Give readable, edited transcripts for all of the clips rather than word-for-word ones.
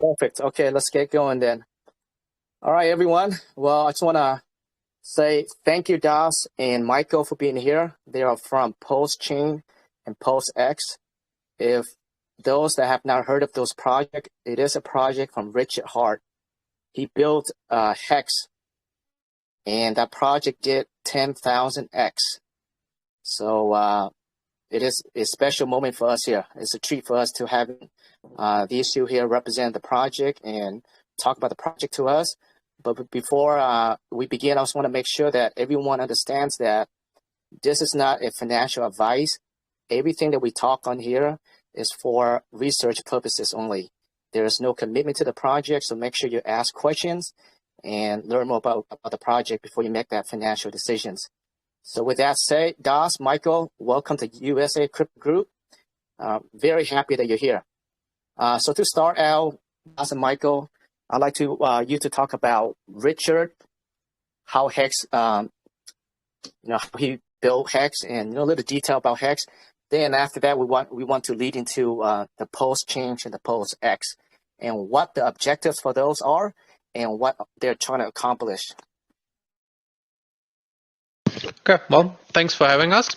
Perfect. Okay, let's get going then. All right, everyone. Well, I just want to say thank you, Das and Michael, for being here. They are from PulseChain and PulseX. If those that have not heard of those projects, it is a project from Richard Hart. He built Hex, and that project did 10,000x. So it is a special moment for us here. It's a treat for us to have the issue here represent the project and talk about the project to us. But before we begin, I just want to make sure that everyone understands that this is not a financial advice. Everything that we talk on here is for research purposes only. There is no commitment to the project, so make sure you ask questions and learn more about the project before you make that financial decisions. So with that said, Das, Michael, welcome to USA Crypto Group. Very happy that you're here. So to start out, Das and Michael, I'd like to you to talk about Richard, how Hex, how he built Hex, and a little detail about Hex. Then after that, we want to lead into the PulseChain and the PulseX, and what the objectives for those are, and what they're trying to accomplish. Okay, well, thanks for having us.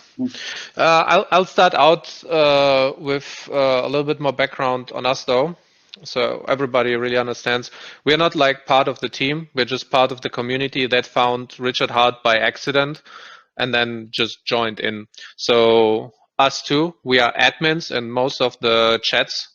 I'll start out with a little bit more background on us, though, so everybody really understands. We're not like part of the team. We're just part of the community that found Richard Hart by accident and then just joined in. So us too, we are admins in most of the chats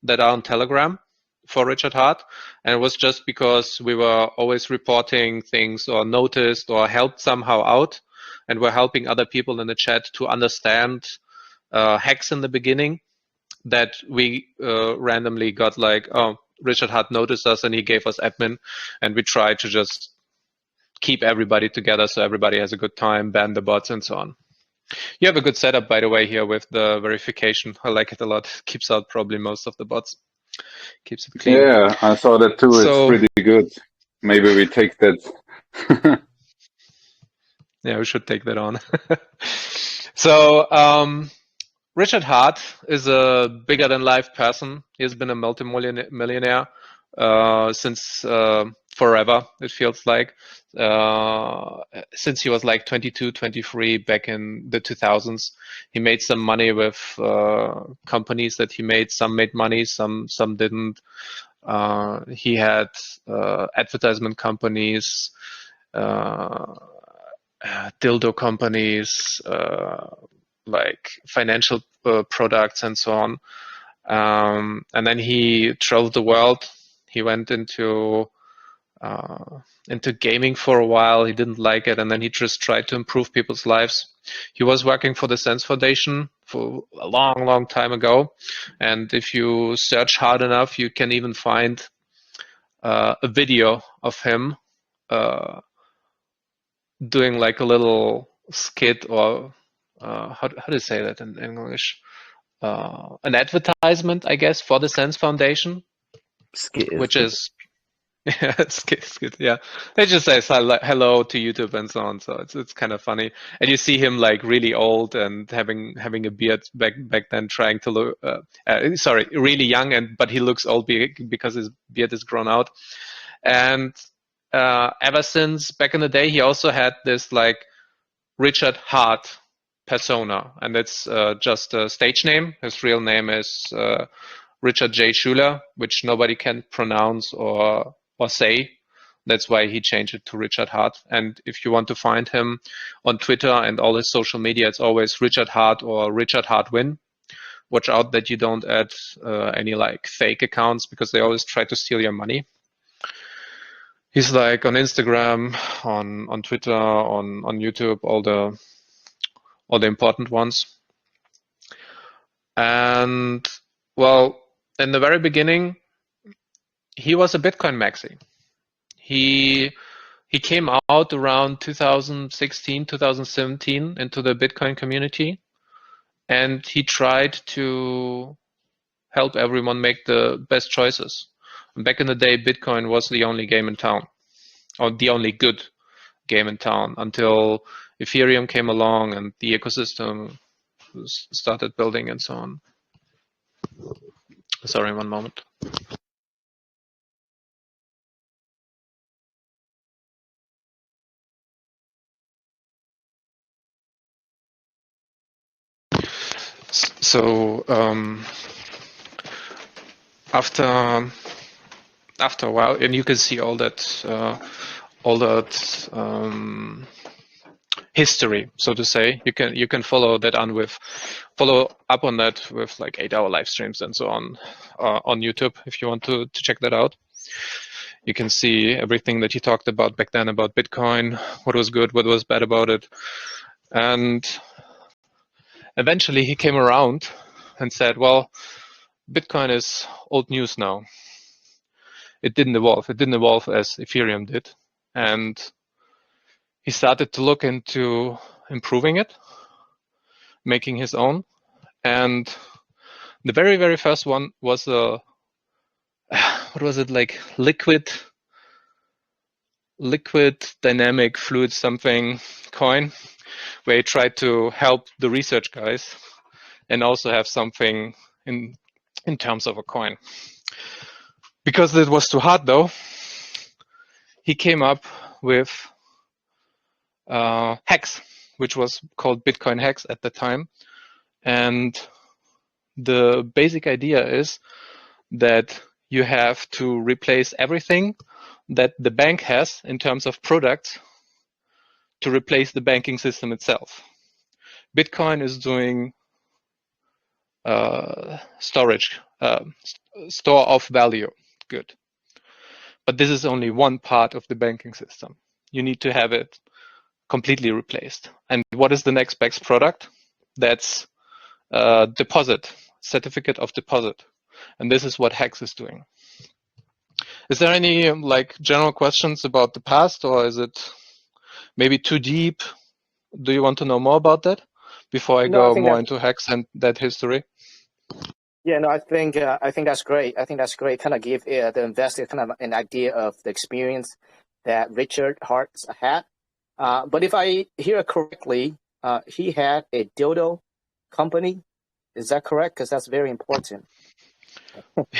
that are on Telegram for Richard Hart. And it was just because we were always reporting things or noticed or helped somehow out. And we're helping other people in the chat to understand Hex in the beginning, that we randomly got like, oh, Richard Hart noticed us and he gave us admin, and we try to just keep everybody together so everybody has a good time, ban the bots and so on. You have a good setup, by the way, here with the verification. I like it a lot. Keeps out probably most of the bots. Keeps it clean. Yeah, I saw that too. So, it's pretty good. Maybe we take that. Yeah, we should take that on. So Richard Hart is a bigger-than-life person. He's been a multi-millionaire since forever, it feels like. Since he was like 22, 23 back in the 2000s. He made some money with companies that he made. Some made money, some didn't. He had advertisement companies, dildo companies, like financial products and so on. And then he traveled the world. He went into gaming for a while. He didn't like it, and then he just tried to improve people's lives. He was working for the Sense Foundation for a long, long time ago. And if you search hard enough, you can even find a video of him doing like a little skit, or how do you say that in English? An advertisement, I guess, for the Sense Foundation, which is skit, yeah. They just say hello to YouTube and so on, so it's kind of funny. And you see him like really old and having a beard back then, trying to look sorry, really young, but he looks old because his beard is grown out. And ever since back in the day, he also had this like Richard Hart persona, and it's just a stage name. His real name is Richard J. Schuler, which nobody can pronounce or say. That's why he changed it to Richard Hart. And if you want to find him on Twitter and all his social media, it's always Richard Hart or Richard Hart Win. Watch out that you don't add any like fake accounts, because they always try to steal your money. He's like on Instagram, on Twitter, on YouTube, all the important ones. And well, in the very beginning, he was a Bitcoin maxi. He came out around 2016, 2017 into the Bitcoin community, and he tried to help everyone make the best choices. And back in the day, Bitcoin was the only game in town, or the only good game in town, until Ethereum came along and the ecosystem started building and so on. Sorry, one moment. So after a while, and you can see all that history, so to say. You can follow up on that with like 8-hour live streams and so on YouTube if you want to check that out. You can see everything that he talked about back then about Bitcoin, what was good, what was bad about it. And eventually he came around and said, well, Bitcoin is old news now. It didn't evolve. It didn't evolve as Ethereum did. And he started to look into improving it, making his own. And the very, very first one was what was it, like liquid dynamic fluid something coin, where he tried to help the research guys and also have something in terms of a coin. Because it was too hard though, he came up with Hex, which was called Bitcoin Hex at the time. And the basic idea is that you have to replace everything that the bank has in terms of products to replace the banking system itself. Bitcoin is doing storage, store of value, good. But this is only one part of the banking system. You need to have it completely replaced. And what is the next best product? That's deposit, certificate of deposit. And this is what Hex is doing. Is there any like general questions about the past, or is it maybe too deep? Do you want to know more about that before I go more into Hex and that history? Yeah, no, I think that's great. I think that's great. Kind of give the investor kind of an idea of the experience that Richard Hart had. But if I hear correctly, he had a dildo company. Is that correct? Because that's very important.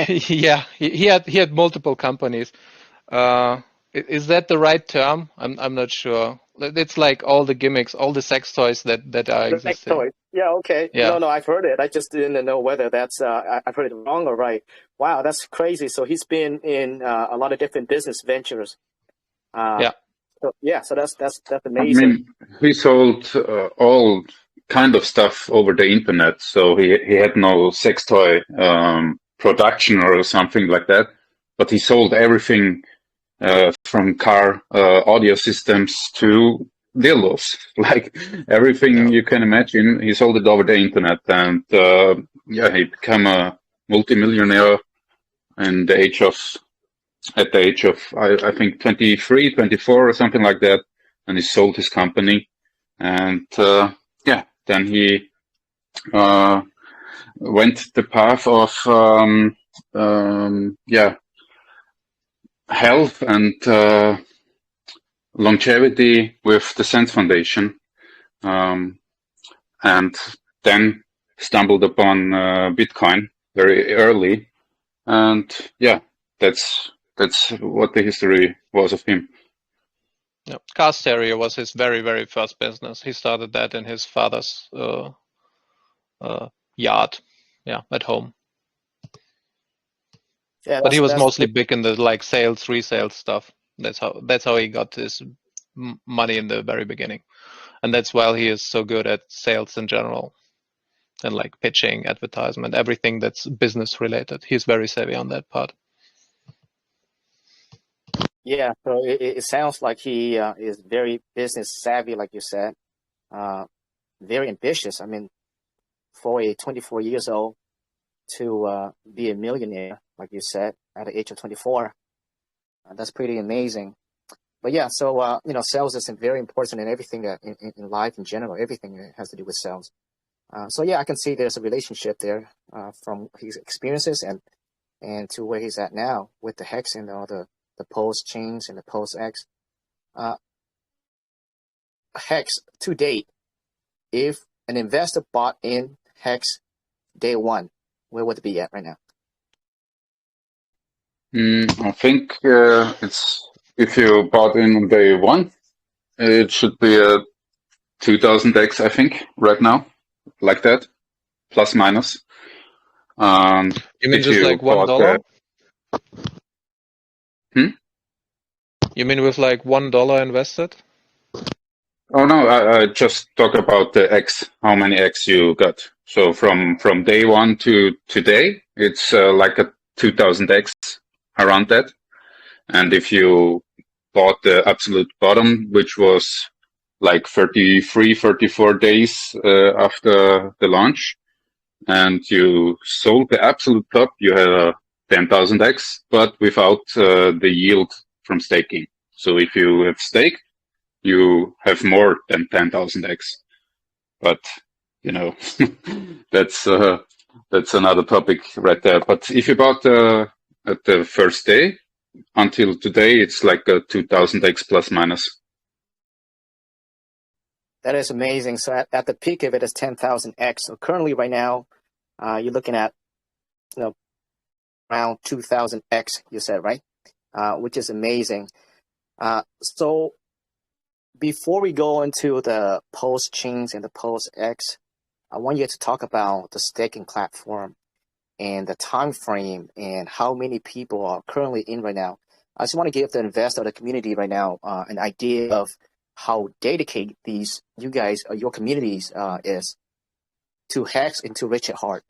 Yeah, he had multiple companies. Is that the right term? I'm not sure. It's like all the gimmicks, all the sex toys that are existing. Sex toys. Yeah, okay. Yeah. No, I've heard it. I just didn't know whether that's I've heard it wrong or right. Wow, that's crazy. So he's been in a lot of different business ventures. So that's amazing. I mean, he sold all kind of stuff over the internet. So he had no sex toy production or something like that, but he sold everything from car audio systems to dildos, like everything you can imagine. He sold it over the internet, and he became a multimillionaire at the age of I think 23, 24 or something like that, and he sold his company, and then he went the path of health and longevity with the Sense Foundation, and then stumbled upon Bitcoin very early, and that's what the history was of him. Yeah. Car stereo was his very, very first business. He started that in his father's yard, at home. Yeah, but he was mostly big in the like sales, resale stuff. That's how he got his money in the very beginning, and that's why he is so good at sales in general, and like pitching, advertisement, everything that's business related. He's very savvy on that part. Yeah, so it sounds like he is very business savvy, like you said. Very ambitious. I mean, for a 24 years old to be a millionaire, like you said, at the age of 24, that's pretty amazing. But yeah, so sales is very important in everything that in life in general. Everything that has to do with sales. So yeah, I can see there's a relationship there from his experiences and to where he's at now with the Hex and all the PulseChains and the PulseX. Hex to date, if an investor bought in Hex day one, where would it be at right now? I think it's, if you bought in on day one, it should be a 2000x, I think, right now, like that. plus minus. You mean if just you like bought $1? Hmm? You mean with like $1 invested? Oh no, I just talk about the X, how many X you got. So from day one to today, it's like a 2000X around that. And if you bought the absolute bottom, which was like 33, 34 days after the launch, and you sold the absolute top, you had a 10,000X, but without the yield from staking. So if you have staked, you have more than 10,000X. But, you know, that's another topic right there. But if you bought at the first day until today, it's like a 2000X plus minus. That is amazing. So at the peak of it is 10,000x. So currently, right now, you're looking at around 2,000x. You said, right? Which is amazing. So before we go into the PulseChains and the PulseX, I want you to talk about the staking platform and the time frame and how many people are currently in right now. I just want to give the investor, the community right now, an idea of how dedicated you guys, your communities is to Hex and to Richard Hart.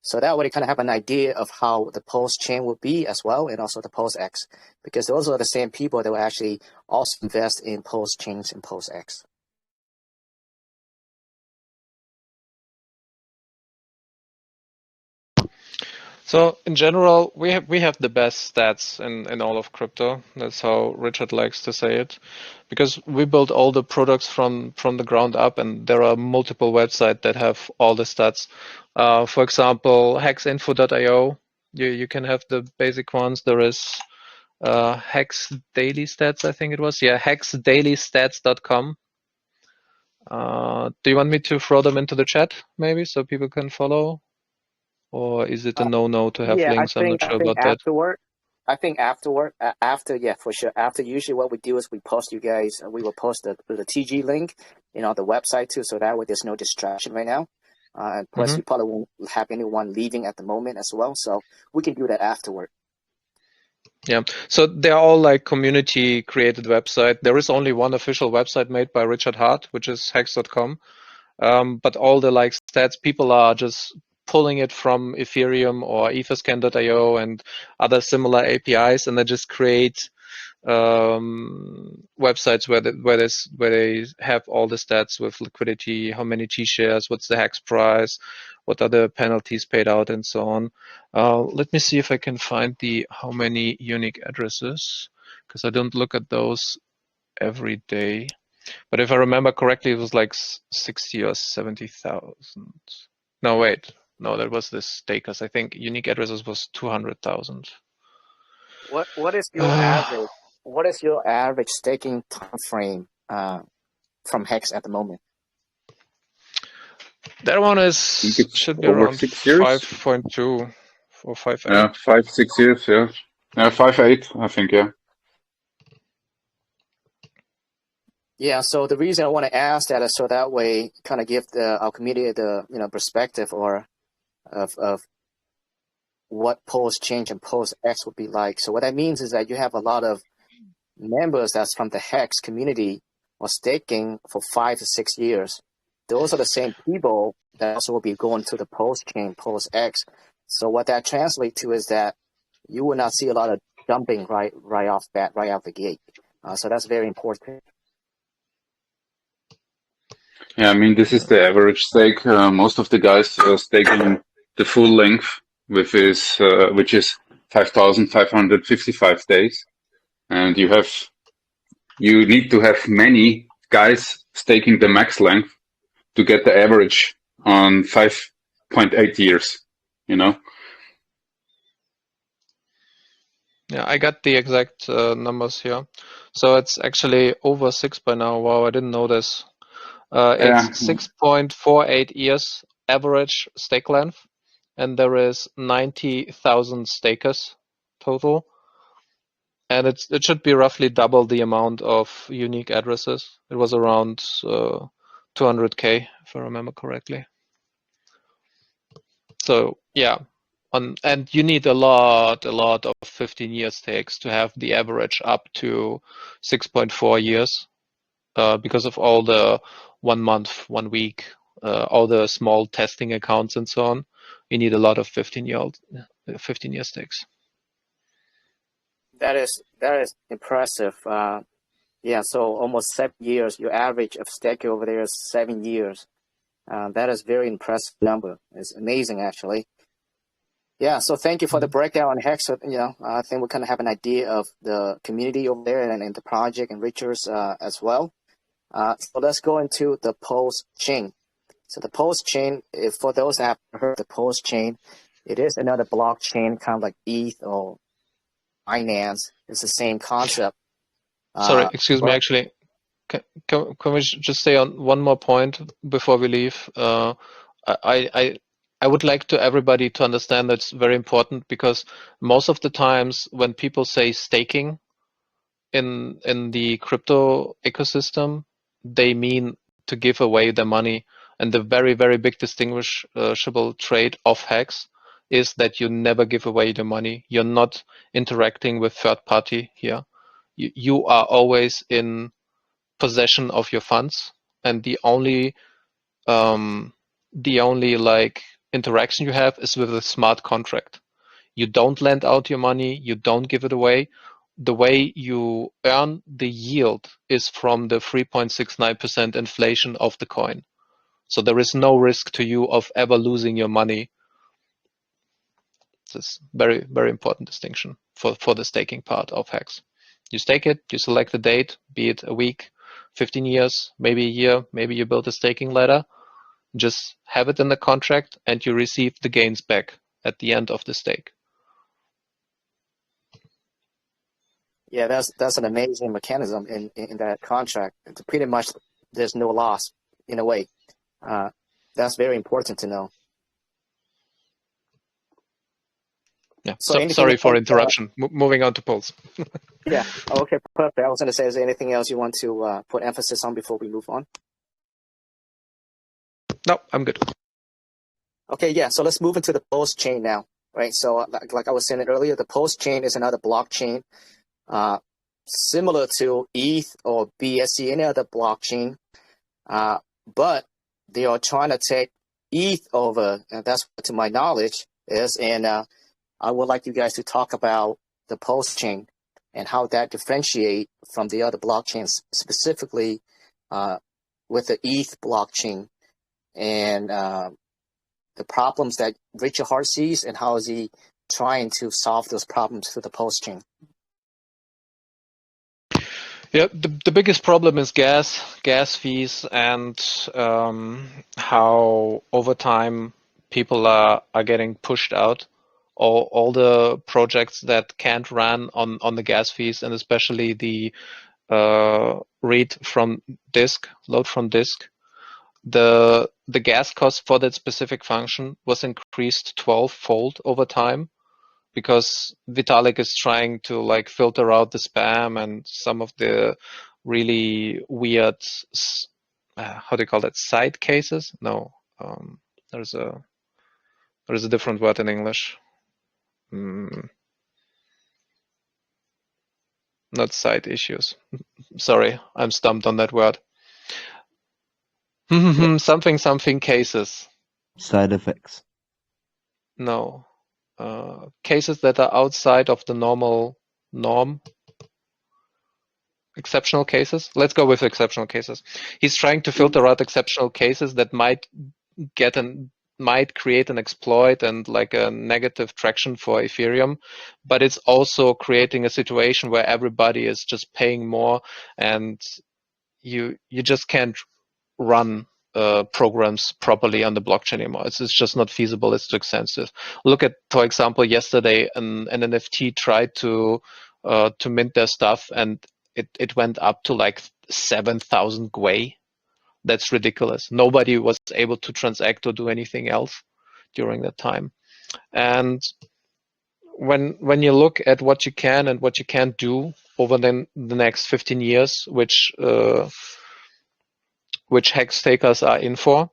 So that way they kind of have an idea of how the PulseChain will be as well, and also the PulseX, because those are the same people that will actually also invest in PulseChains and PulseX. So in general, we have the best stats in all of crypto. That's how Richard likes to say it, because we built all the products from the ground up, and there are multiple websites that have all the stats. For example, hexinfo.io. You can have the basic ones. There is Hex Daily Stats, I think it was. Yeah, hexdailystats.com. Do you want me to throw them into the chat, maybe, so people can follow? Or is it a no-no to have Yeah, links? I'm not sure about that. After, yeah, for sure. After, usually what we do is we post you guys, we will post the TG link, the website too, so that way there's no distraction right now. And plus, we probably won't have anyone leaving at the moment as well, so we can do that afterward. Yeah, so they're all like community created website. There is only one official website made by Richard Hart, which is hex.com. But all the like stats, people are just pulling it from Ethereum or etherscan.io and other similar APIs, and they just create websites where they have all the stats with liquidity, how many T-shares, what's the hex price, what are the penalties paid out, and so on. Let me see if I can find how many unique addresses, because I don't look at those every day. But if I remember correctly, it was like 60 or 70,000. No, wait. No, that was the stakers. I think unique addresses was 200,000. What is your average? What is your average staking time frame from Hex at the moment? That one should be around 5.2 or 5.8. Yeah, 5-6 years. Yeah, 5.8. I think. Yeah. Yeah, so the reason I want to ask that is so that way kind of give our community the perspective of what PulseChain and PulseX would be like. So what that means is that you have a lot of members that's from the Hex community or staking for 5 to 6 years. Those are the same people that also will be going to the PulseChain, PulseX. So what that translates to is that you will not see a lot of dumping right off the gate. So that's very important. Yeah, I mean, this is the average stake. Most of the guys are staking the full length, which is 5,555 days, and you need to have many guys staking the max length to get the average on 5.8 years. Yeah, I got the exact numbers here. So it's actually over 6 by now. Wow, I didn't know this. It's 6.48 years average stake length, and there is 90,000 stakers total. And it should be roughly double the amount of unique addresses. It was around 200K, if I remember correctly. So yeah, and you need a lot of 15-year stakes to have the average up to 6.4 years, because of all the 1 month, 1 week, all the small testing accounts and so on. You need a lot of 15-year stakes. That is impressive. Yeah, so almost 7 years. Your average of staking over there is 7 years. That is very impressive number. It's amazing, actually. Yeah, so thank you for the breakdown on Hex. I think we kind of have an idea of the community over there and the project and Richards as well. So let's go into the PulseChain. So the PulseChain, for those that have heard the PulseChain, it is another blockchain, kind of like ETH or Binance. It's the same concept. Sorry, excuse me, actually. Can we just stay on one more point before we leave? I would like to everybody to understand that's very important, because most of the times when people say staking in the crypto ecosystem, they mean to give away the money. And the very, very big distinguishable trait of Hex is that you never give away the money. You're not interacting with third party here. You are always in possession of your funds, and the only like interaction you have is with a smart contract. You don't lend out your money, you don't give it away. The way you earn the yield is from the 3.69% inflation of the coin. So there is no risk to you of ever losing your money. This is very, very important distinction for the staking part of Hex. You stake it, you select the date, be it a week, 15 years, maybe a year, maybe you build a staking ladder, just have it in the contract and you receive the gains back at the end of the stake. Yeah, that's an amazing mechanism in that contract. It's pretty much there's no loss in a way. That's very important to know. Yeah. So sorry for interruption. Moving on to Pulse. Yeah. Okay. Perfect. I was going to say, is there anything else you want to put emphasis on before we move on? No, I'm good. Okay. Yeah. So let's move into the PulseChain now, right? So like I was saying earlier, the PulseChain is another blockchain, similar to ETH or BSC, any other blockchain, but they are trying to take ETH over, and that's to my knowledge is. And I would like you guys to talk about the PulseChain and how that differentiate from the other blockchains, specifically with the ETH blockchain, and the problems that Richard Hart sees, and how is he trying to solve those problems through the PulseChain. Yeah, the biggest problem is gas fees, and how over time people are getting pushed out. All the projects that can't run on the gas fees, and especially the load from disk, the gas cost for that specific function was increased 12-fold over time, because Vitalik is trying to like filter out the spam and some of the really weird, how do you call that, side cases? No, there's a different word in English. Not side issues. Sorry, I'm stumped on that word. Something cases. Side effects. No. Cases that are outside of the norm. Exceptional cases. Let's go with exceptional cases. He's trying to filter out exceptional cases that might create an exploit and like a negative traction for Ethereum, but it's also creating a situation where everybody is just paying more, and you just can't run programs properly on the blockchain anymore. It's just not feasible. It's too expensive. Look at, for example, yesterday an NFT tried to mint their stuff, and it went up to like 7,000 gwei. That's ridiculous. Nobody was able to transact or do anything else during that time. And when you look at what you can and what you can't do over the next 15 years, which Hex takers are in for,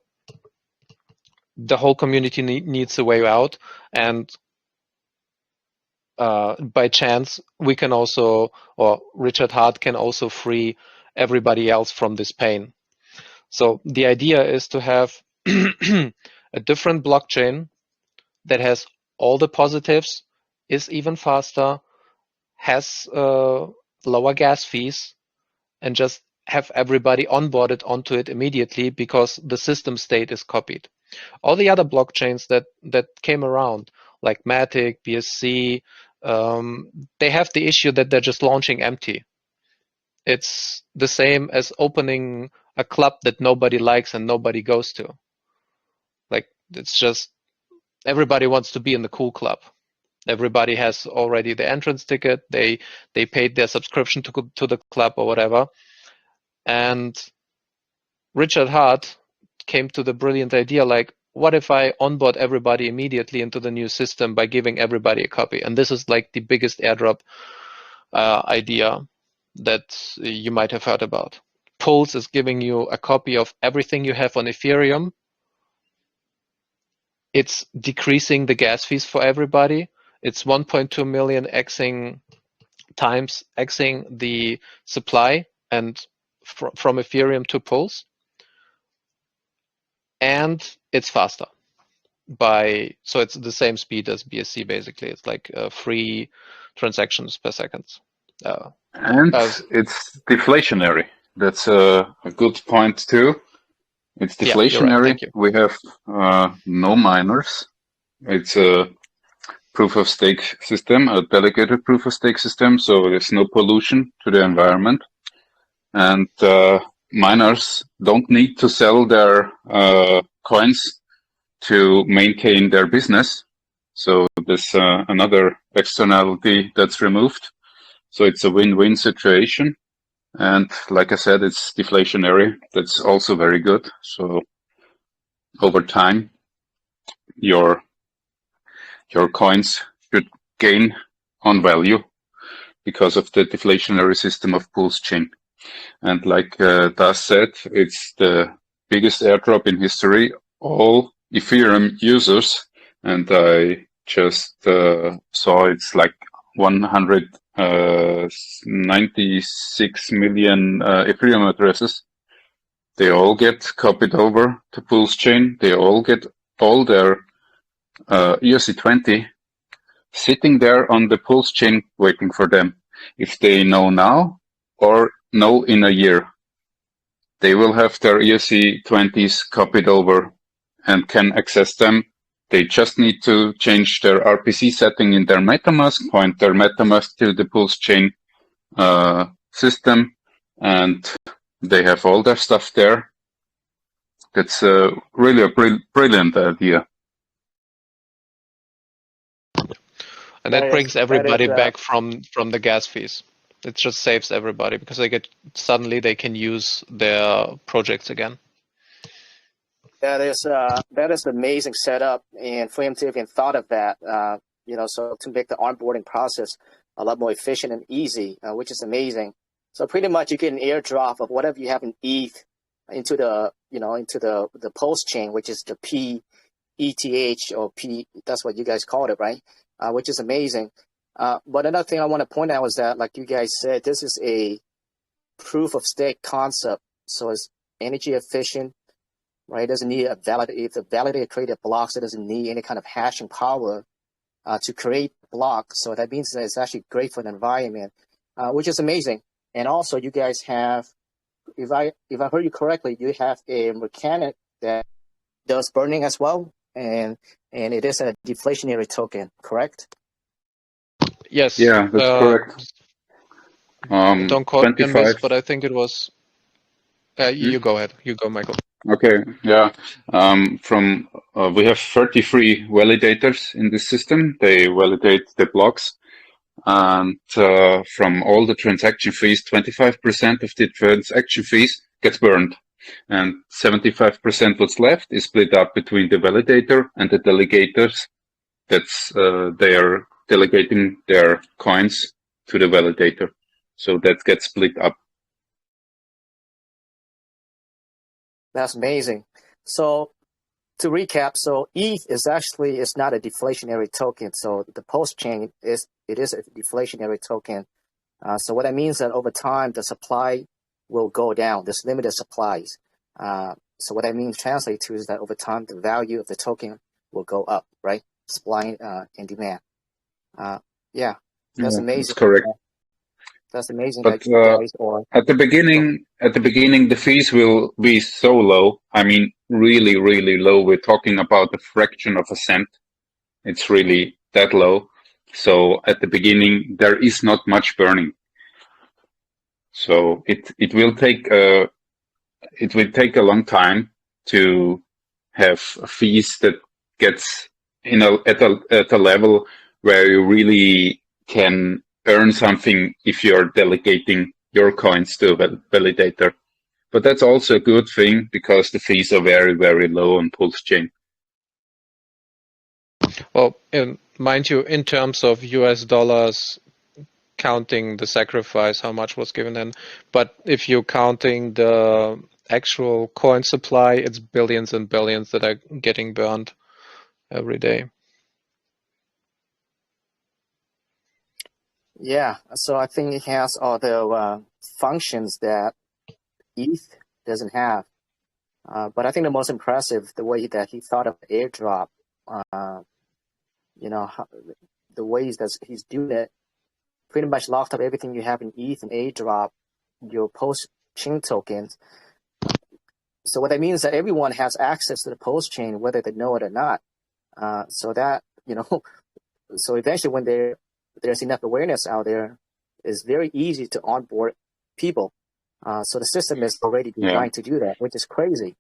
the whole community needs a way out, and by chance we can also, or Richard Hart can also free everybody else from this pain. So the idea is to have a different blockchain that has all the positives, is even faster, has lower gas fees, and just have everybody onboarded onto it immediately because the system state is copied. All the other blockchains that came around, like Matic, BSC, they have the issue that they're just launching empty. It's the same as opening a club that nobody likes and nobody goes to. Like, it's just everybody wants to be in the cool club. Everybody has already the entrance ticket. They paid their subscription to the club or whatever. And Richard Hart came to the brilliant idea, like, what if I onboard everybody immediately into the new system by giving everybody a copy? And this is like the biggest airdrop idea that you might have heard about. Pulse is giving you a copy of everything you have on Ethereum. It's decreasing the gas fees for everybody. It's 1.2 million xing times xing the supply and from Ethereum to Pulse. And it's faster so it's the same speed as BSC basically. It's like 3 transactions per second. And it's deflationary. That's a good point too. It's deflationary. Yeah, right. We have no miners. It's a proof of stake system, a delegated proof of stake system, so there's no pollution to the environment. And miners don't need to sell their coins to maintain their business. So there's another externality that's removed. So it's a win-win situation. And like I said, it's deflationary. That's also very good. So over time, your coins should gain on value because of the deflationary system of PulseChain. And like Das said, it's the biggest airdrop in history. All Ethereum users, and I just saw it's like 196 million Ethereum addresses. They all get copied over to PulseChain. They all get all their ERC20 sitting there on the PulseChain waiting for them. If they know now or know in a year, they will have their ERC20s copied over and can access them. They just need to change their RPC setting in their MetaMask, point their MetaMask to the PulseChain system, and they have all their stuff there. That's really a brilliant idea. And that brings everybody back from the gas fees. It just saves everybody because suddenly they can use their projects again. That is amazing setup, and for him to even thought of that, so to make the onboarding process a lot more efficient and easy, which is amazing. So pretty much you get an airdrop of whatever you have in ETH into the Pulse chain, which is the PETH or P. That's what you guys called it, right? Which is amazing. But another thing I want to point out is that, like you guys said, this is a proof of stake concept, so it's energy efficient. Right, it doesn't need if the validator created blocks, it doesn't need any kind of hashing power to create blocks. So that means that it's actually great for the environment, which is amazing. And also, you guys have, if I heard you correctly, you have a mechanic that does burning as well, and it is a deflationary token, correct? Yes. Yeah, that's correct. Don't quote me on this, but I think it was. You go ahead. You go, Michael. Okay, yeah. We have 33 validators in this system. They validate the blocks. And from all the transaction fees, 25% of the transaction fees gets burned. And 75% what's left is split up between the validator and the delegators. That's they are delegating their coins to the validator. So that gets split up. That's amazing. So to recap, so ETH is actually not a deflationary token. So the PulseChain is a deflationary token. So what that means that over time the supply will go down. There's limited supplies. So what that means translate to is that over time the value of the token will go up, right? Supply and demand. Yeah, that's amazing. That's correct. That's amazing. But that you guys are, at the beginning, the fees will be so low. I mean, really, really low. We're talking about a fraction of a cent. It's really that low. So at the beginning, there is not much burning. So it will take a long time to have fees that gets at a level where you really can earn something if you're delegating your coins to a validator. But that's also a good thing because the fees are very, very low on PulseChain. Well, mind you, in terms of US dollars, counting the sacrifice, how much was given in, but if you're counting the actual coin supply, it's billions and billions that are getting burned every day. Yeah, so I think it has all the functions that ETH doesn't have. But I think the most impressive, the way that he thought of airdrop, the ways that he's doing it, pretty much locked up everything you have in ETH and airdrop your PulseChain tokens. So what that means is that everyone has access to the PulseChain, whether they know it or not. So that, so eventually when there's enough awareness out there, it's very easy to onboard people. So the system is already designed to do that, which is crazy.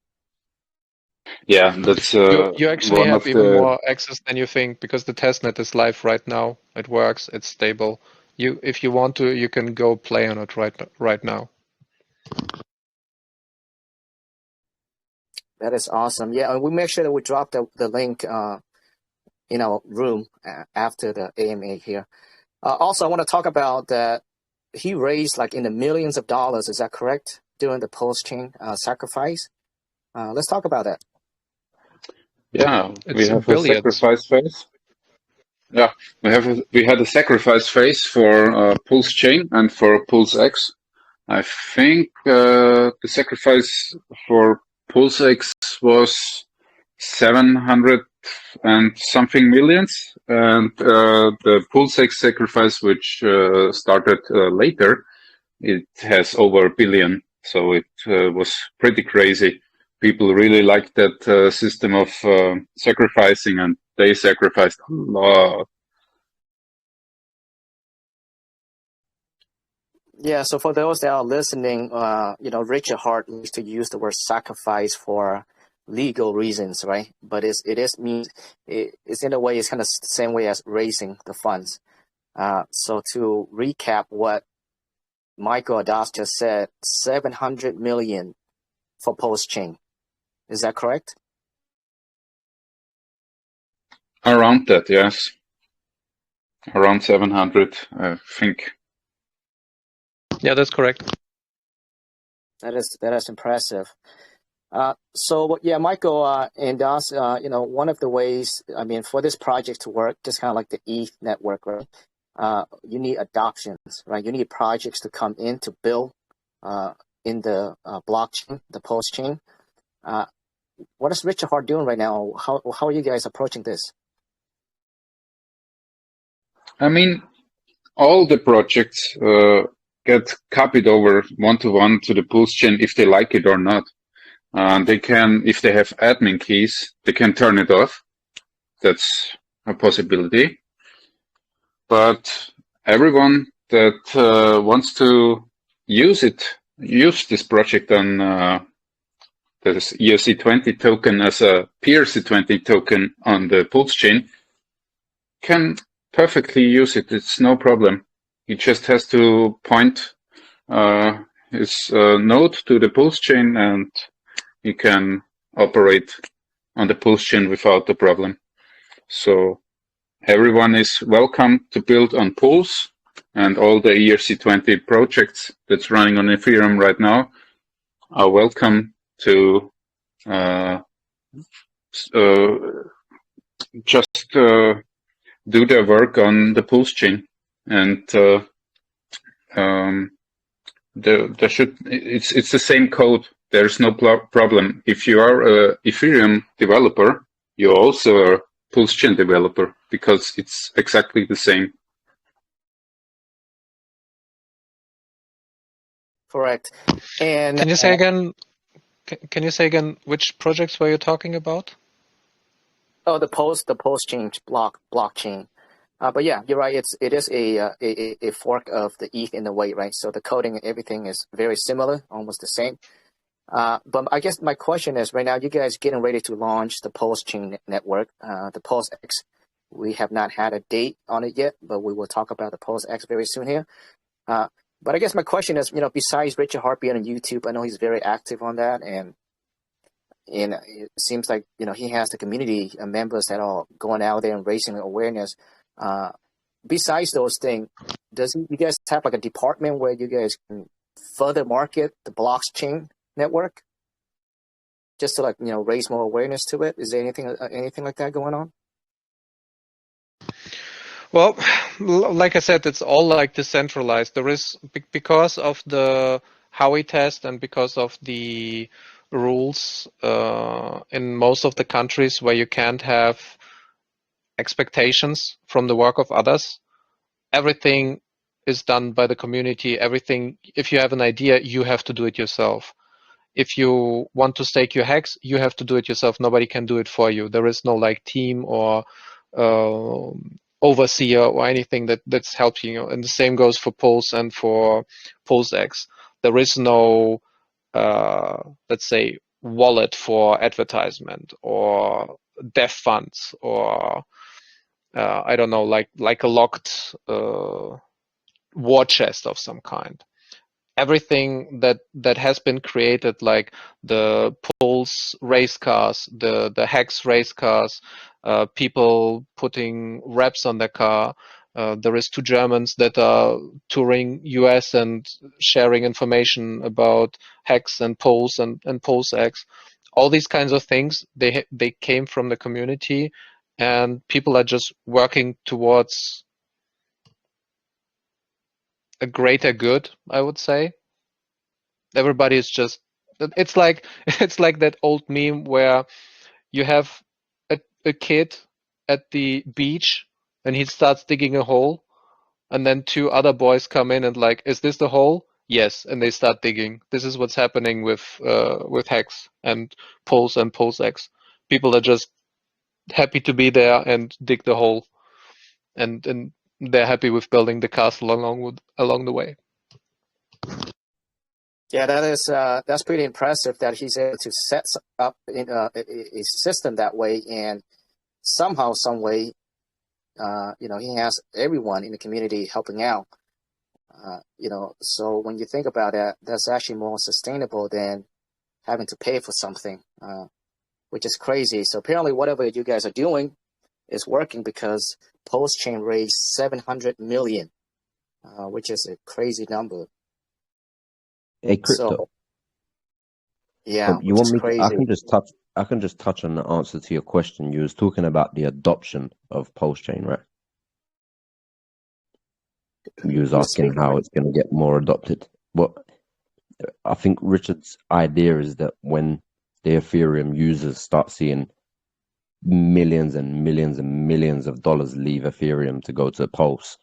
Yeah, that's you actually one have of even the more access than you think because the testnet is live right now. It works. It's stable. If you want to, you can go play on it right now. That is awesome. Yeah, and we make sure that we drop the link in our room after the AMA here. Also, I want to talk about that he raised like in the millions of dollars. Is that correct? During the PulseChain sacrifice. Let's talk about that. Yeah, we It's have billions. a sacrifice phase. Yeah, we had a sacrifice phase for PulseChain and for PulseX. I think the sacrifice for PulseX was 700 and something millions, and the PulseX sacrifice, which started later, it has over a billion. So it was pretty crazy. People really liked that system of sacrificing, and they sacrificed a lot. Yeah, so for those that are listening, Richard Hart likes to use the word sacrifice for legal reasons, right? But it's in a way, it's kind of the same way as raising the funds. So to recap what Michael Adas just said, 700 million for PulseChain. Is that correct? Around that, yes. Around 700, I think. Yeah, that's correct. That is impressive. So yeah, Michael and Das, one of the ways, I mean, for this project to work, just kind of like the ETH network, right? You need adoptions, right? You need projects to come in to build in the blockchain, the PulseChain. What is Richard Hart doing right now? How are you guys approaching this? I mean, all the projects get copied over one-to-one to the PulseChain if they like it or not. They can, if they have admin keys, they can turn it off. That's a possibility. But everyone that wants to use this project on the ERC20 token as a PRC20 token on the PulseChain can perfectly use it. It's no problem. He just has to point his node to the PulseChain, and he can operate on the PulseChain without a problem. So everyone is welcome to build on Pulse, and all the ERC20 projects that's running on Ethereum right now are welcome to just do their work on the PulseChain, and there should it's the same code. There's no problem. If you are a Ethereum developer, you're also a PulseChain developer because it's exactly the same. Correct. And can you say again? Can you say again which projects were you talking about? Oh, the PulseChain blockchain. But yeah, you're right. It is a fork of the ETH in a way, right? So the coding and everything is very similar, almost the same. But I guess my question is, right now you guys getting ready to launch the PulseChain network, the PulseX. We have not had a date on it yet, but we will talk about the PulseX very soon here. But I guess my question is, besides Richard Hart being on YouTube, I know he's very active on that, and it seems like he has the community members that are going out there and raising awareness. Besides those things, you guys have like a department where you guys can further market the blockchain network, just to raise more awareness to it? Is there anything like that going on? Well, like I said, it's all like decentralized. There is, because of the Howey test and because of the rules in most of the countries where you can't have expectations from the work of others, everything is done by the community. Everything, if you have an idea, you have to do it yourself. If you want to stake your hex, you have to do it yourself. Nobody can do it for you. There is no like team or overseer or anything that's helping you. And the same goes for Pulse and for PulseX. There is no, let's say, wallet for advertisement or dev funds or I don't know, like a locked war chest of some kind. Everything that has been created, like the Pulse race cars, the Hex race cars, people putting wraps on their car. There is 2 Germans that are touring US and sharing information about Hex and Pulse and PulseX. All these kinds of things, they came from the community, and people are just working towards a greater good, I would say. Everybody is just, it's like that old meme where you have a kid at the beach and he starts digging a hole, and then 2 other boys come in and like, is this the hole? Yes, and they start digging. This is what's happening with Hex and Pulse and PulseX. People are just happy to be there and dig the hole, and they're happy with building the castle along the way. Yeah, that's pretty impressive that he's able to set up a system that way, and somehow, some way, he has everyone in the community helping out. So when you think about that, that's actually more sustainable than having to pay for something, which is crazy. So apparently, whatever you guys are doing is working, because PulseChain raised 700 million, which is a crazy number. Hey, Crypto. So, yeah, you want me crazy. I can just touch on the answer to your question. You was talking about the adoption of PulseChain, right? You was asking how it's going to get more adopted. Well, I think Richard's idea is that when the Ethereum users start seeing millions and millions and millions of dollars leave Ethereum to go to Pulse,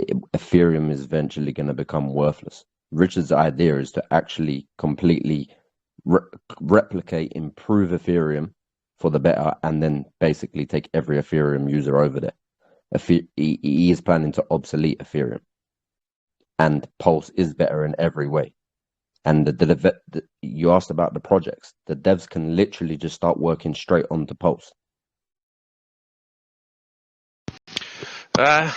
Ethereum is eventually going to become worthless. Richard's idea is to actually completely replicate, improve Ethereum for the better, and then basically take every Ethereum user over there. He is planning to obsolete Ethereum, and Pulse is better in every way. And you asked about the projects. The devs can literally just start working straight onto Pulse. I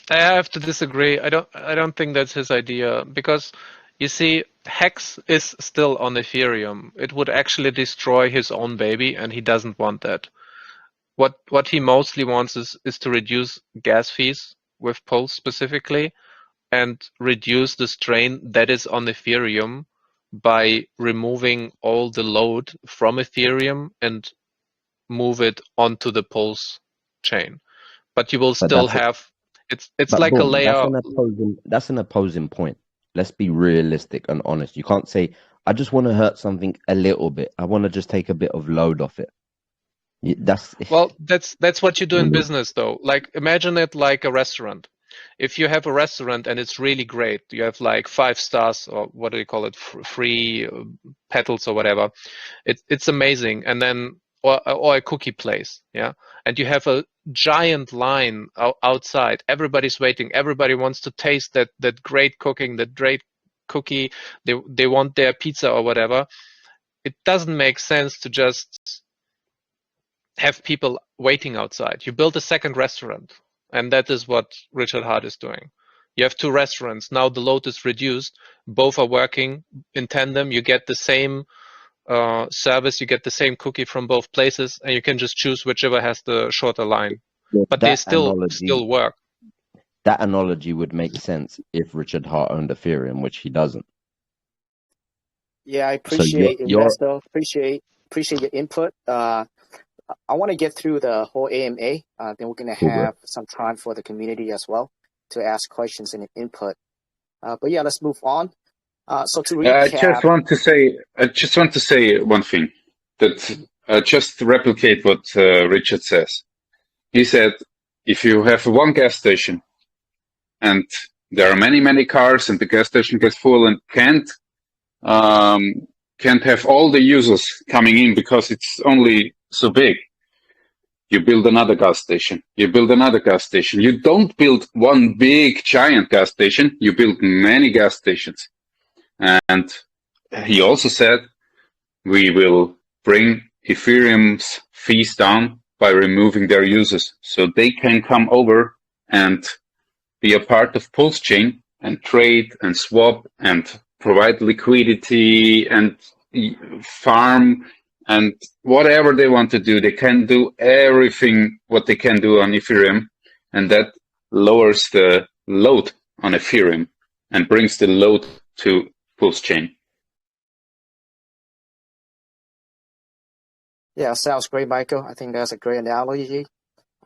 have to disagree. I don't think that's his idea, because you see, Hex is still on Ethereum. It would actually destroy his own baby, and he doesn't want that. What he mostly wants is to reduce gas fees with Pulse specifically, and reduce the strain that is on Ethereum by removing all the load from Ethereum and move it onto the Pulse chain. But you will But still that's a- have it's But like a boom, layer. that's an opposing point. Let's be realistic and honest. You can't say, I just want to hurt something a little bit. I want to just take a bit of load off it. That's Well, that's what you do in business, though. Like, imagine it like a restaurant. If you have a restaurant and it's really great, you have like 5 stars, or what do you call it, free petals or whatever. It's amazing. And then or a cookie place, yeah. And you have a giant line outside. Everybody's waiting. Everybody wants to taste that great cooking, that great cookie. They want their pizza or whatever. It doesn't make sense to just have people waiting outside. You build a second restaurant, and that is what Richard Hart is doing. You have 2 restaurants. Now the load is reduced. Both are working in tandem. You get the same service. You get the same cookie from both places, and you can just choose whichever has the shorter line. But they still work. That analogy would make sense if Richard Hart owned Ethereum, which he doesn't. Yeah, I appreciate investor. Appreciate your input. I want to get through the whole AMA. Then we're going to have some time for the community as well to ask questions and input. But yeah, let's move on. So to recap, I just want to say one thing, that just to replicate what Richard says. He said, if you have one gas station and there are many cars and the gas station gets full and can't have all the users coming in because it's only so big, you build another gas station. You build another gas station. You don't build one big giant gas station. You build many gas stations. And he also said, we will bring Ethereum's fees down by removing their users, so they can come over and be a part of PulseChain and trade and swap and provide liquidity and farm and whatever they want to do. They can do everything what they can do on Ethereum, and that lowers the load on Ethereum and brings the load to PulseChain. Yeah, sounds great, Michael. I think that's a great analogy.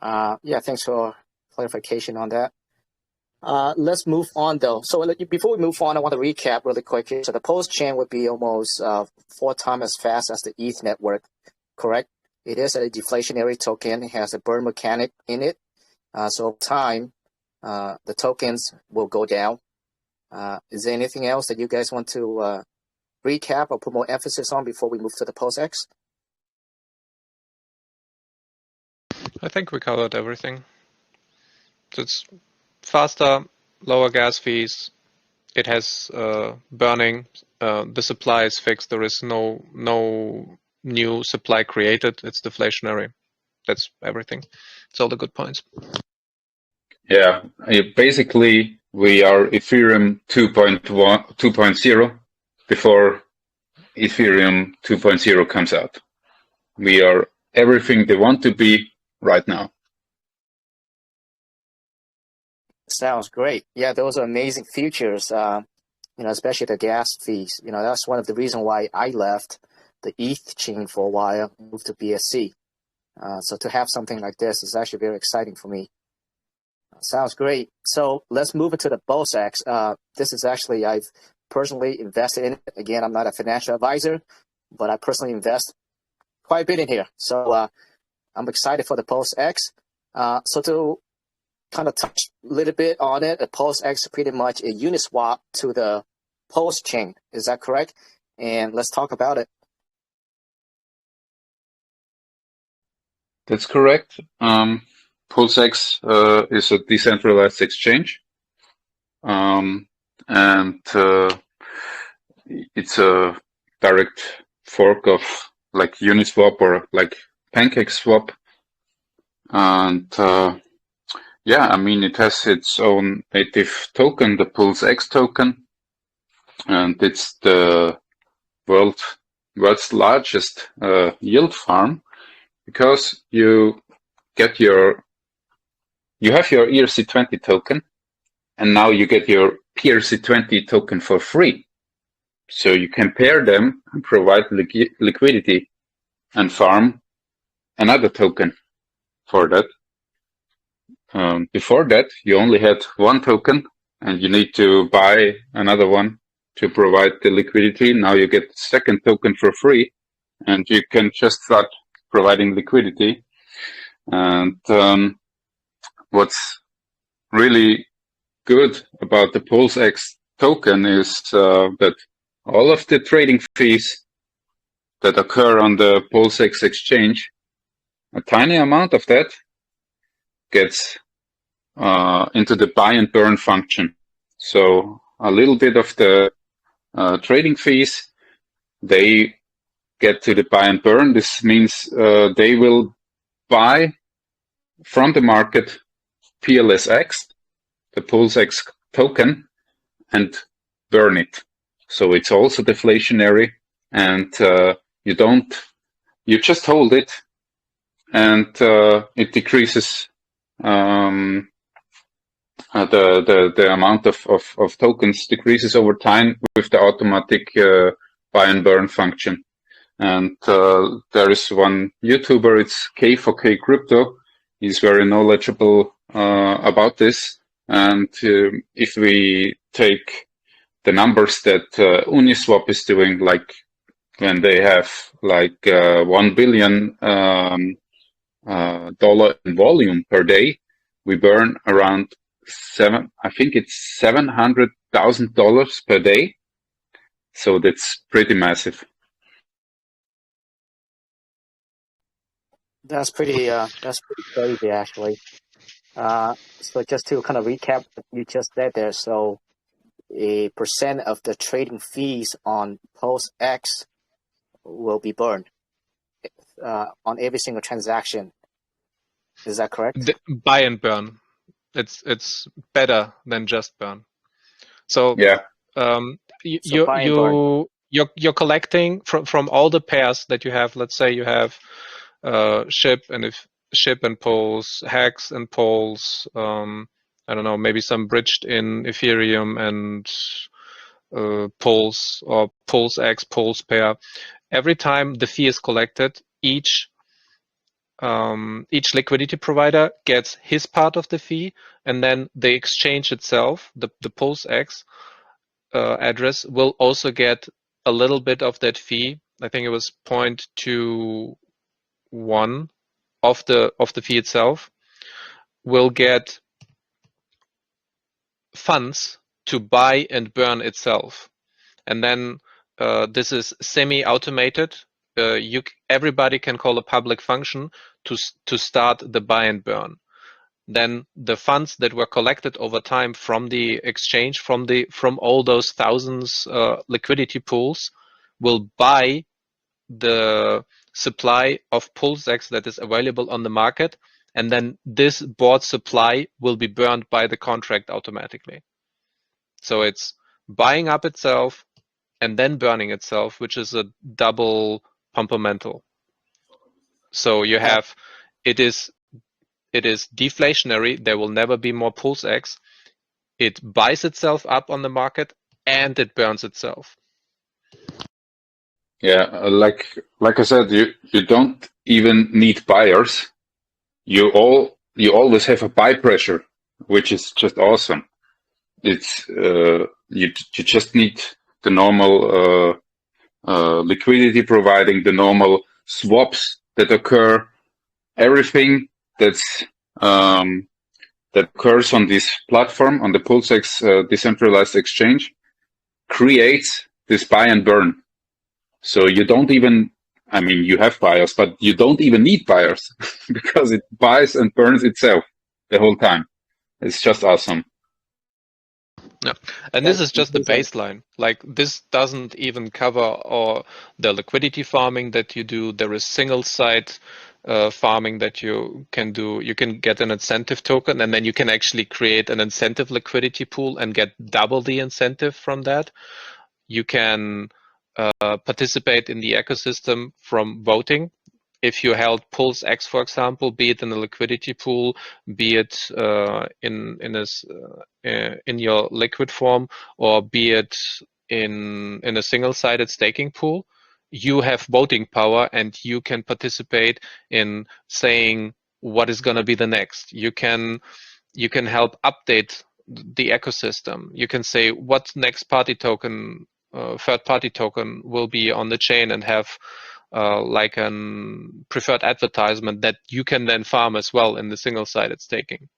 Yeah, thanks for clarification on that. Let's move on, though. So before we move on, I want to recap really quickly. So the PulseChain would be almost 4 times as fast as the ETH network, correct? It is a deflationary token. It has a burn mechanic in it. So over time, the tokens will go down. Is there anything else that you guys want to recap or put more emphasis on before we move to the PulseX? I think we covered everything. It's faster, lower gas fees. It has burning. The supply is fixed. There is no new supply created. It's deflationary. That's everything. It's all the good points. Yeah, basically we are Ethereum 2.0 before Ethereum 2.0 comes out. We are everything they want to be right now. Sounds great. Yeah, those are amazing features. Especially the gas fees. That's one of the reasons why I left the ETH chain for a while, moved to BSC. So to have something like this is actually very exciting for me. Sounds great. So let's move into the PulseX. This is actually, I've personally invested in it. Again, I'm not a financial advisor, but I personally invest quite a bit in here. So I'm excited for the PulseX. So to kind of touch a little bit on it, the PulseX is pretty much a Uniswap to the Pulse chain. Is that correct? And let's talk about it. That's correct. PulseX is a decentralized exchange. And it's a direct fork of like Uniswap or like PancakeSwap. And yeah, I mean, it has its own native token, the PulseX token, and it's the world's largest yield farm, because you have your ERC20 token, and now you get your PRC20 token for free. So you can pair them and provide liquidity and farm another token for that. Before that, you only had one token, and you need to buy another one to provide the liquidity. Now you get the second token for free, and you can just start providing liquidity. And what's really good about the PulseX token is that all of the trading fees that occur on the PulseX exchange, a tiny amount of that gets into the buy and burn function. So a little bit of the trading fees, they get to the buy and burn. This means they will buy from the market PLSX, the PulseX token, and burn it. So it's also deflationary, and you just hold it, and it decreases the amount of tokens decreases over time with the automatic buy and burn function. And there is one YouTuber, it's K4K Crypto. He's very knowledgeable about this. And if we take the numbers that Uniswap is doing, like when they have like $1 billion dollar in volume per day, we burn around $700,000 per day. So that's pretty massive. That's pretty crazy, actually. So just to kind of recap what you just said there, so a % of the trading fees on PulseX will be burned on every single transaction. Is that correct? Buy and burn. It's better than just burn. So yeah, you're collecting from all the pairs that you have. Let's say you have SHIB and Pulse, Hex and Pulse. I don't know, maybe some bridged in Ethereum and Pulse or PulseX, Pulse pair. Every time the fee is collected, each liquidity provider gets his part of the fee, and then the exchange itself, the PulseX address, will also get a little bit of that fee. I think it was 0.21 of the fee itself. Will get funds to buy and burn itself, and then this is semi-automated. Everybody can call a public function to start the buy and burn. Then the funds that were collected over time from the exchange, from all those thousands liquidity pools, will buy the supply of PulseX that is available on the market, and then this bought supply will be burned by the contract automatically. So it's buying up itself and then burning itself, which is a double pumpamental. So you have, it is deflationary. There will never be more PulseX. It buys itself up on the market and it burns itself. Yeah, like I said, you don't even need buyers. You always have a buy pressure, which is just awesome. It's you just need the normal liquidity providing, the normal swaps that occur, everything that occurs on this platform, on the PulseX decentralized exchange, creates this buy and burn. So you don't even, you have buyers, but you don't even need buyers because it buys and burns itself the whole time. It's just awesome. Yeah, and this is just the baseline. Like, this doesn't even cover the liquidity farming that you do. There is single site farming that you can do. You can get an incentive token, and then you can actually create an incentive liquidity pool and get double the incentive from that. You can participate in the ecosystem from voting. If you held PulseX, for example, be it in a liquidity pool, be it in your liquid form, or be it in a single-sided staking pool, you have voting power and you can participate in saying what is going to be the next. You can help update the ecosystem. You can say what next party token, third party token will be on the chain and have like a preferred advertisement that you can then farm as well in the single-sided staking.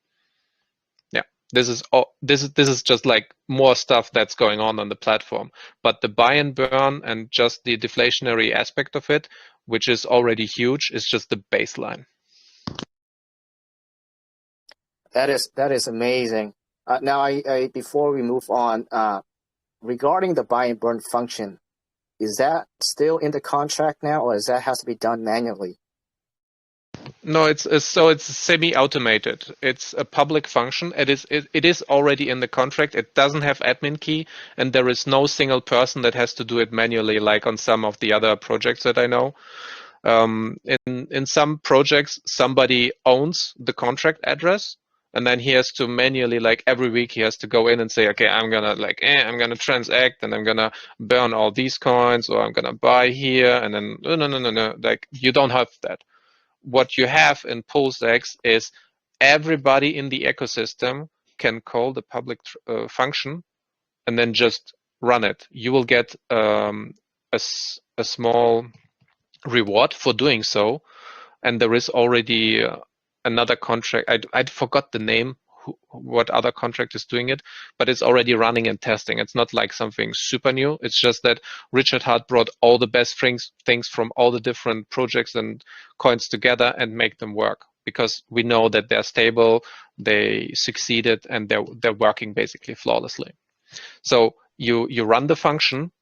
Yeah, this is just like more stuff that's going on the platform. But the buy and burn and just the deflationary aspect of it, which is already huge, is just the baseline. That is amazing. Now, I before we move on, regarding the buy and burn function, is that still in the contract now, or is that has to be done manually? No, it's semi-automated. It's a public function. It is already in the contract. It doesn't have admin key, and there is no single person that has to do it manually, like on some of the other projects that I know. In some projects, somebody owns the contract address, and then he has to manually, like every week, he has to go in and say, okay, I'm gonna transact, and I'm gonna burn all these coins, or I'm gonna buy here, and then no. Like, you don't have that. What you have in PulseX is everybody in the ecosystem can call the public function and then just run it. You will get a small reward for doing so, and there is already another contract. I forgot the name, what other contract is doing it, but it's already running and testing. It's not like something super new. It's just that Richard Hart brought all the best things from all the different projects and coins together and make them work, because we know that they're stable, they succeeded, and they're working basically flawlessly. So you run the function,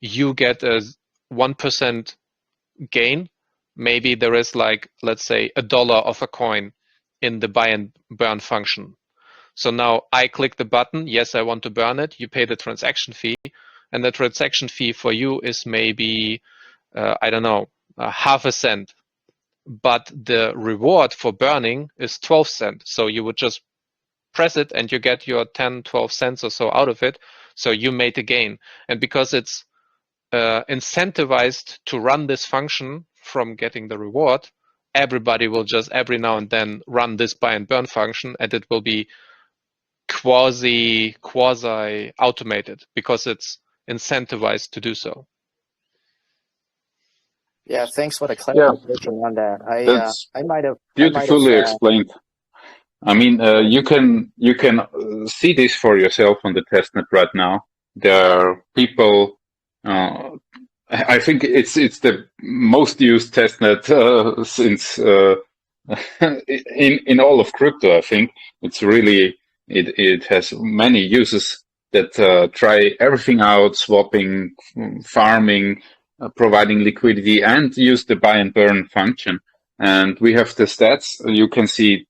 you get a 1% gain. Maybe there is, like, let's say $1 of a coin in the buy and burn function. So now I click the button, yes, I want to burn it. You pay the transaction fee, and the transaction fee for you is maybe, I don't know, half a cent. But the reward for burning is 12 cents. So you would just press it and you get your 10, 12 cents or so out of it. So you made a gain. And because it's incentivized to run this function from getting the reward, everybody will just every now and then run this buy and burn function, and it will be quasi automated because it's incentivized to do so. Yeah, thanks for the clarification on that. I might have beautifully explained. I mean, you can see this for yourself on the testnet right now. There are people. I think it's the most used testnet since in all of crypto. I think it's really it has many users that try everything out: swapping, farming, providing liquidity, and use the buy and burn function. And we have the stats. You can see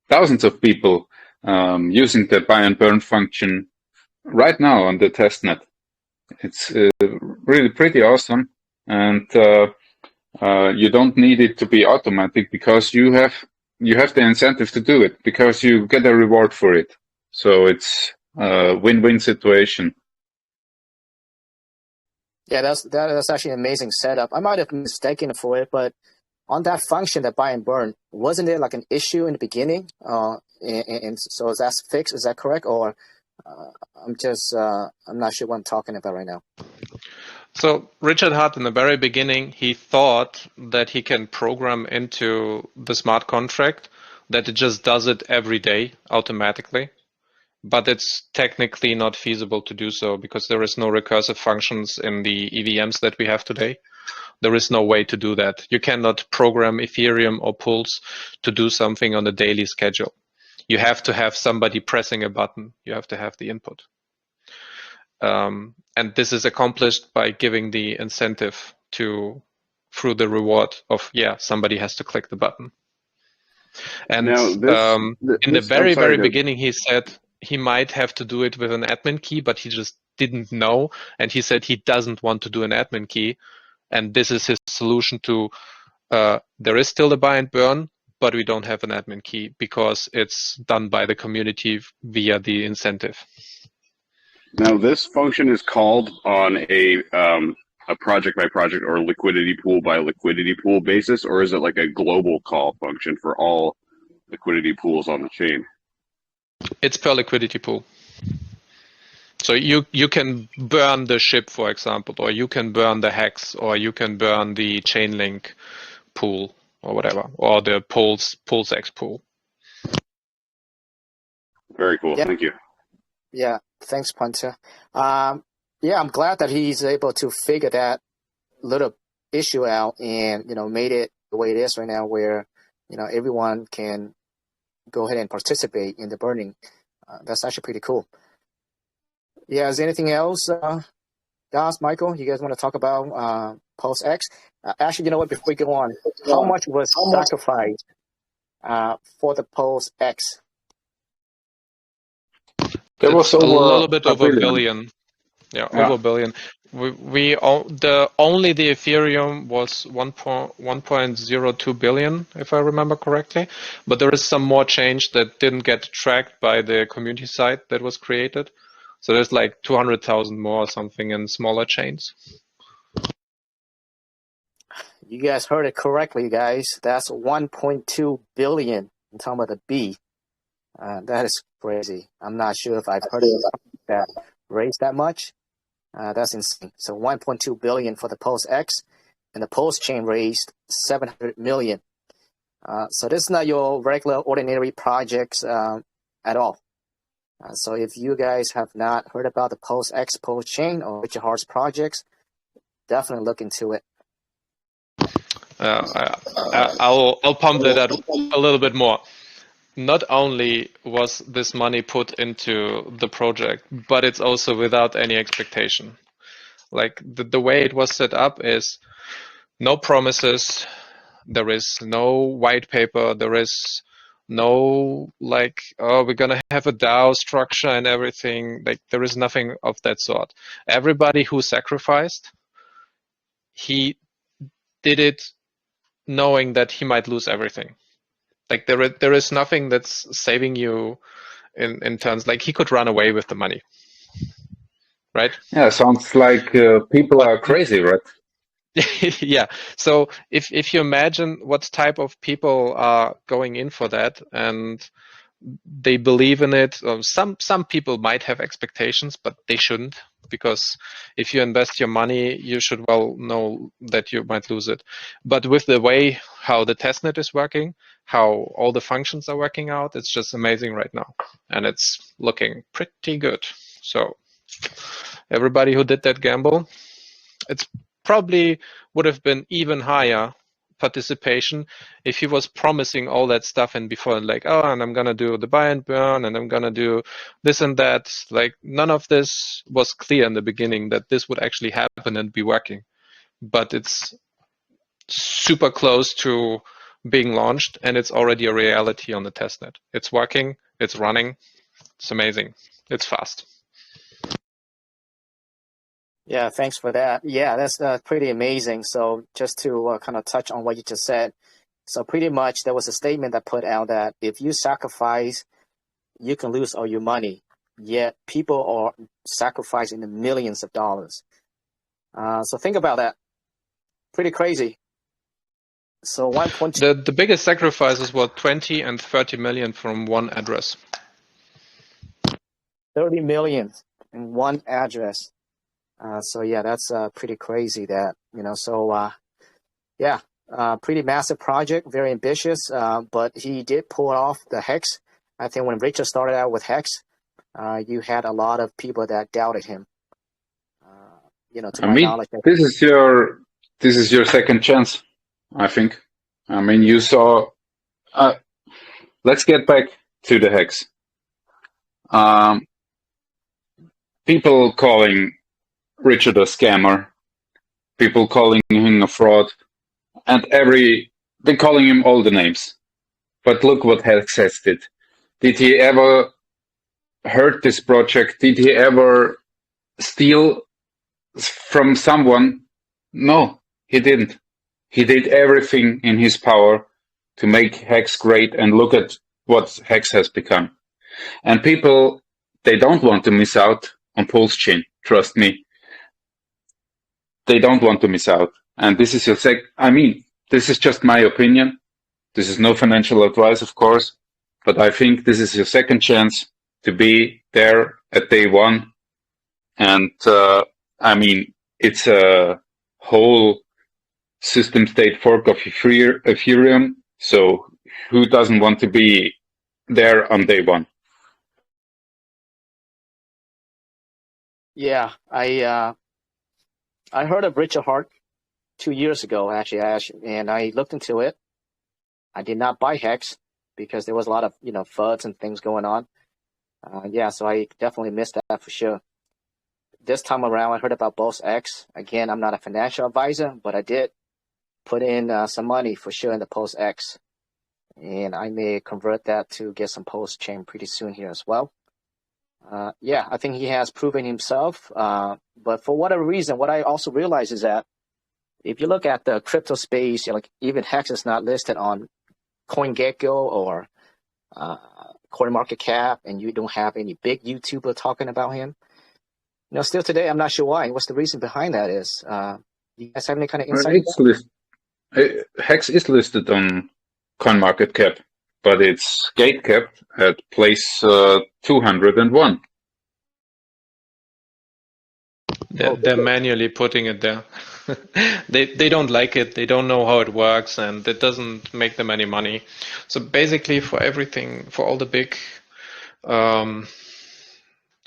thousands of people using the buy and burn function right now on the testnet. It's really pretty awesome, and you don't need it to be automatic because you have the incentive to do it because you get a reward for it. So it's a win-win situation. Yeah, that's actually an amazing setup. I might have been mistaken for it, but on that function, that buy and burn, wasn't there like an issue in the beginning? And so is that fixed? Is that correct? Or I'm not sure what I'm talking about right now. So Richard Hart, in the very beginning, he thought that he can program into the smart contract that it just does it every day automatically. But it's technically not feasible to do so because there is no recursive functions in the EVMs that we have today. There is no way to do that. You cannot program Ethereum or Pulse to do something on a daily schedule. You have to have somebody pressing a button. You have to have the input. And this is accomplished by giving the incentive through the reward of, yeah, somebody has to click the button. And now, in the very beginning, he said he might have to do it with an admin key, but he just didn't know. And he said he doesn't want to do an admin key. And this is his solution to, there is still a buy and burn, but we don't have an admin key because it's done by the community via the incentive. Now, this function is called on a a project by project or liquidity pool by liquidity pool basis, or is it like a global call function for all liquidity pools on the chain? It's per liquidity pool. So you can burn the ship, for example, or you can burn the hex, or you can burn the Chainlink pool, or whatever, or the PulseX pool. Very cool. Yeah. Thank you. Yeah, thanks, Punter. Yeah, I'm glad that he's able to figure that little issue out and, made it the way it is right now, where, everyone can go ahead and participate in the burning. That's actually pretty cool. Yeah, is there anything else, guys, Michael, you guys want to talk about PulseX? Actually, you know what, before we go on, how much was sacrificed for the PulseX? There was a over little bit over $1 a billion. Yeah, Yeah. over $1 billion. Only the Ethereum was 1.02 billion, if I remember correctly. But there is some more change that didn't get tracked by the community site that was created. So there's like 200,000 more or something in smaller chains. You guys heard it correctly, guys. That's 1.2 billion. I'm talking about the B. That is crazy. I'm not sure if I've heard of that raised that much. That's insane. So 1.2 billion for the PulseX, and the PulseChain raised 700 million. So this is not your regular ordinary projects at all. So if you guys have not heard about the PulseX, PulseChain, or Richard Hart's projects, definitely look into it. I'll pump that out a little bit more. Not only was this money put into the project, but it's also without any expectation. Like the way it was set up is no promises. There is no white paper. There is no like, oh, we're gonna have a DAO structure and everything. Like there is nothing of that sort. Everybody who sacrificed, he did it knowing that he might lose everything. Like there is nothing that's saving you in terms, like he could run away with the money, right? Yeah, sounds like people are crazy, right? Yeah. So if you imagine what type of people are going in for that and they believe in it, some people might have expectations, but they shouldn't, because if you invest your money, you should well know that you might lose it. But with the way how the testnet is working, how all the functions are working out, it's just amazing right now, and it's looking pretty good. So everybody who did that gamble, it's probably would have been even higher participation if he was promising all that stuff and before, like, oh, and I'm gonna do the buy and burn and I'm gonna do this and that. Like none of this was clear in the beginning that this would actually happen and be working. But it's super close to being launched, and it's already a reality on the testnet. It's working, it's running, it's amazing, it's fast. Yeah, thanks for that. Yeah, that's pretty amazing. So just to kind of touch on what you just said. So pretty much there was a statement that put out that if you sacrifice, you can lose all your money. Yet people are sacrificing the millions of dollars. So think about that. Pretty crazy. So 1.2. The biggest sacrifices were 20 and 30 million from one address. 30 million in one address. So yeah, that's pretty crazy that, so yeah, pretty massive project, very ambitious, but he did pull off the Hex. I think when Richard started out with Hex, you had a lot of people that doubted him. To my knowledge. This is your second chance, I think. I mean, you saw, let's get back to the Hex. People calling Richard a scammer, people calling him a fraud, and they're calling him all the names. But look what Hex did. Did he ever hurt this project? Did he ever steal from someone? No, he didn't. He did everything in his power to make Hex great, and look at what Hex has become. And people, they don't want to miss out on PulseChain, trust me. they don't want to miss out. And this is your I mean, this is just my opinion. This is no financial advice, of course, but I think this is your second chance to be there at day one. And I mean, it's a whole system state fork of Ethereum. So who doesn't want to be there on day one? Yeah, I heard of Richard Hart 2 years ago, actually, and I looked into it. I did not buy Hex because there was a lot of, FUDs and things going on. Yeah, so I definitely missed that for sure. This time around, I heard about PulseX. Again, I'm not a financial advisor, but I did put in some money for sure in the PulseX. And I may convert that to get some PulseChain pretty soon here as well. Yeah, I think he has proven himself. But for whatever reason, what I also realize is that if you look at the crypto space, like even Hex is not listed on CoinGecko or CoinMarketCap, and you don't have any big YouTuber talking about him. Still today, I'm not sure why. What's the reason behind that is? You guys have any kind of insight? Hex is listed on CoinMarketCap, but it's gate kept at place 201. They're manually putting it there. They don't like it. They don't know how it works, and it doesn't make them any money. So basically, for everything, for all the big, how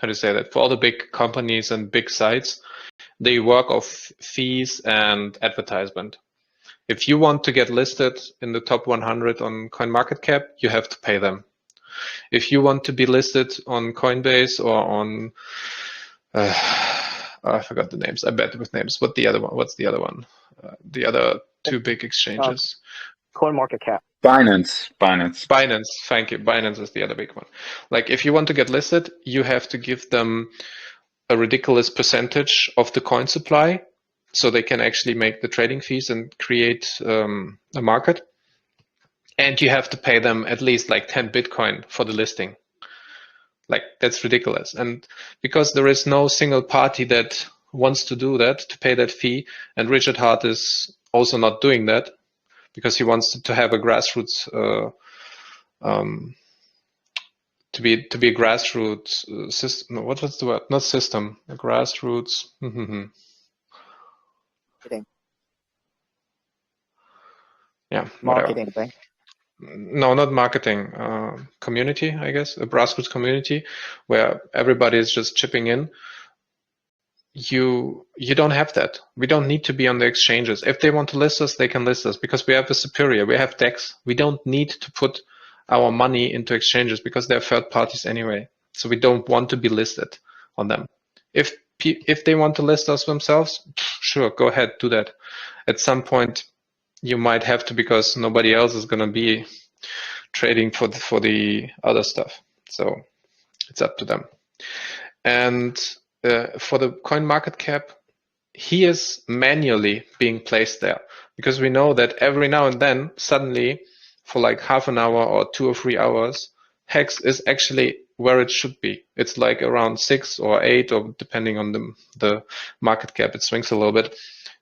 to say that? For all the big companies and big sites, they work off fees and advertisement. If you want to get listed in the top 100 on CoinMarketCap, you have to pay them. If you want to be listed on Coinbase or on I forgot the names. I bet with names. What's the other one? The other two big exchanges. CoinMarketCap. Binance. Thank you. Binance is the other big one. Like if you want to get listed, you have to give them a ridiculous percentage of the coin supply, so they can actually make the trading fees and create a market. And you have to pay them at least like 10 Bitcoin for the listing. Like that's ridiculous. And because there is no single party that wants to do that, to pay that fee, and Richard Hart is also not doing that because he wants to have a grassroots to be a grassroots system. No, what was the word? Not system. A grassroots. Yeah. Marketing thing. No, not marketing. Community, I guess, a grassroots community where everybody is just chipping in. You don't have that. We don't need to be on the exchanges. If they want to list us, they can list us because we have a superior. We have DEX. We don't need to put our money into exchanges because they're third parties anyway. So we don't want to be listed on them. If they want to list us themselves, sure, go ahead, do that. At some point, you might have to because nobody else is going to be trading for the other stuff. So it's up to them. And for the CoinMarketCap, he is manually being placed there because we know that every now and then, suddenly, for like half an hour or 2 or 3 hours, Hex is actually where it should be. It's like around 6 or 8, or depending on the market cap, it swings a little bit.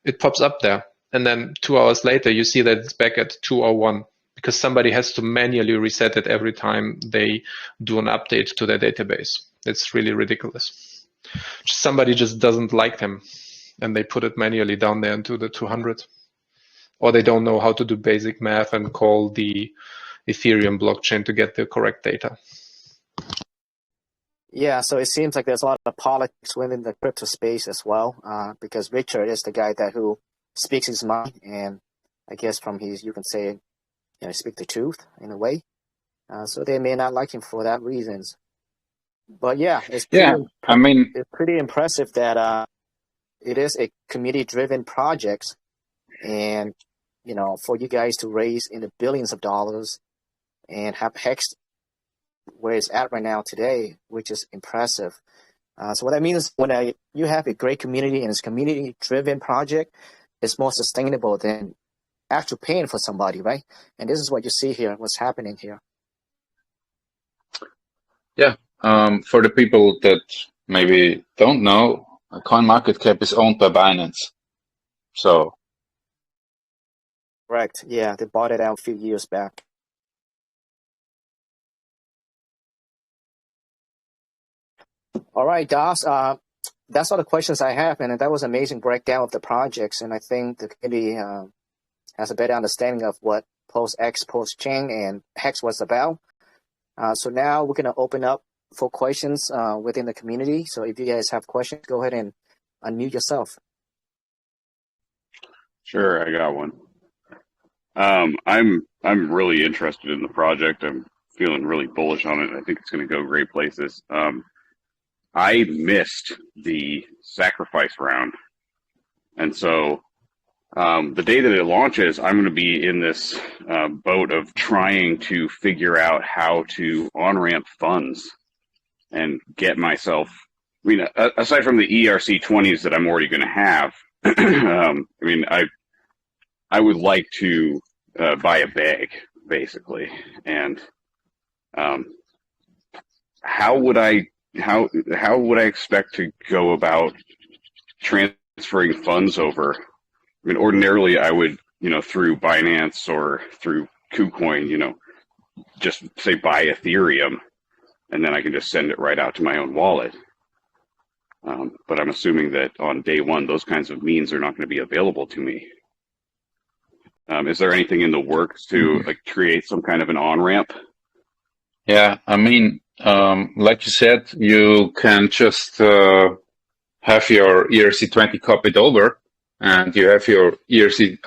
It pops up there. And then 2 hours later, you see that it's back at 201 because somebody has to manually reset it every time they do an update to their database. It's really ridiculous. Somebody just doesn't like them and they put it manually down there into the 200. Or they don't know how to do basic math and call the Ethereum blockchain to get the correct data. Yeah, so it seems like there's a lot of politics within the crypto space as well, because Richard is the guy who speaks his mind, and I guess from his, you can say, speak the truth in a way. So they may not like him for that reasons. But yeah, it's pretty impressive that it is a community-driven project, and for you guys to raise in the billions of dollars and have Hex where it's at right now today, which is impressive. So what that means is when you have a great community and it's a community-driven project, it's more sustainable than actual paying for somebody, right? And this is what you see here, what's happening here. Yeah. For the people that maybe don't know, CoinMarketCap is owned by Binance. So Correct. Yeah, they bought it out a few years back. All right, Das. That's all the questions I have, and that was an amazing breakdown of the projects. And I think the community has a better understanding of what PulseX, PulseChain, and Hex was about. So now we're going to open up for questions within the community. So if you guys have questions, go ahead and unmute yourself. Sure, I got one. I'm really interested in the project. I'm feeling really bullish on it. I think it's going to go great places. I missed the sacrifice round, and so the day that it launches, I'm going to be in this boat of trying to figure out how to on-ramp funds and get myself. I mean, aside from the ERC20s that I'm already going to have, I mean, I would like to buy a bag, basically, and how would I expect to go about transferring funds over? I mean, ordinarily I would, through Binance or through KuCoin, just say buy Ethereum, and then I can just send it right out to my own wallet. But I'm assuming that on day one, those kinds of means are not going to be available to me. Is there anything in the works to create some kind of an on-ramp? yeah, I mean, like you said, you can just have your ERC20 copied over, and you have your ERC.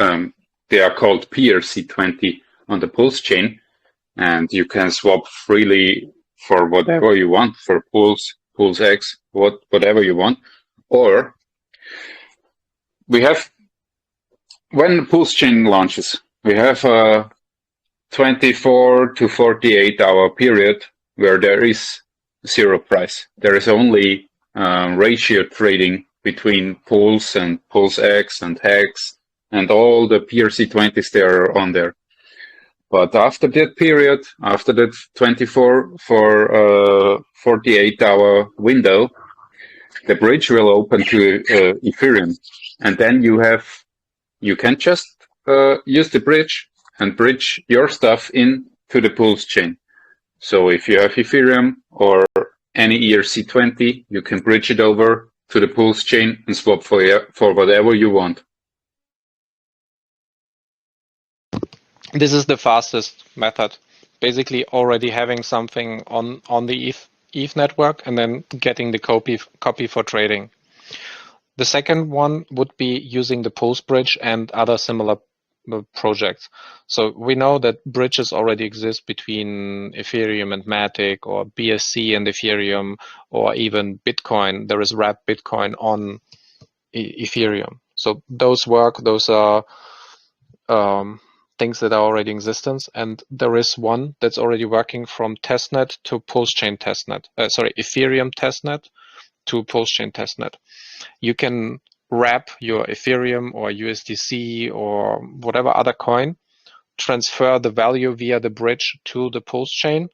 They are called PRC20 on the PulseChain, and you can swap freely for whatever you want, for PulseX, whatever you want. Or we have, when the PulseChain launches, we have a 24 to 48 hour period where there is zero price. There is only ratio trading between Pulse and PulseX and Hex and all the PRC20s that are on there. But after that period, after that 24 for 48 hour window, the bridge will open to Ethereum, and then you can just use the bridge and bridge your stuff into the PulseChain. So if you have Ethereum or any ERC20, you can bridge it over to the PulseChain and swap for whatever you want. This is the fastest method. Basically, already having something on the ETH network and then getting the copy for trading. The second one would be using the Pulse bridge and other similar projects. So we know that bridges already exist between Ethereum and Matic, or BSC and Ethereum, or even Bitcoin. There is Wrap Bitcoin on Ethereum. So those work. Those are things that are already in existence, and there is one that's already working from Testnet to PulseChain Testnet. Ethereum Testnet to PulseChain Testnet. You can wrap your Ethereum or USDC or whatever other coin, transfer the value via the bridge to the PulseChain,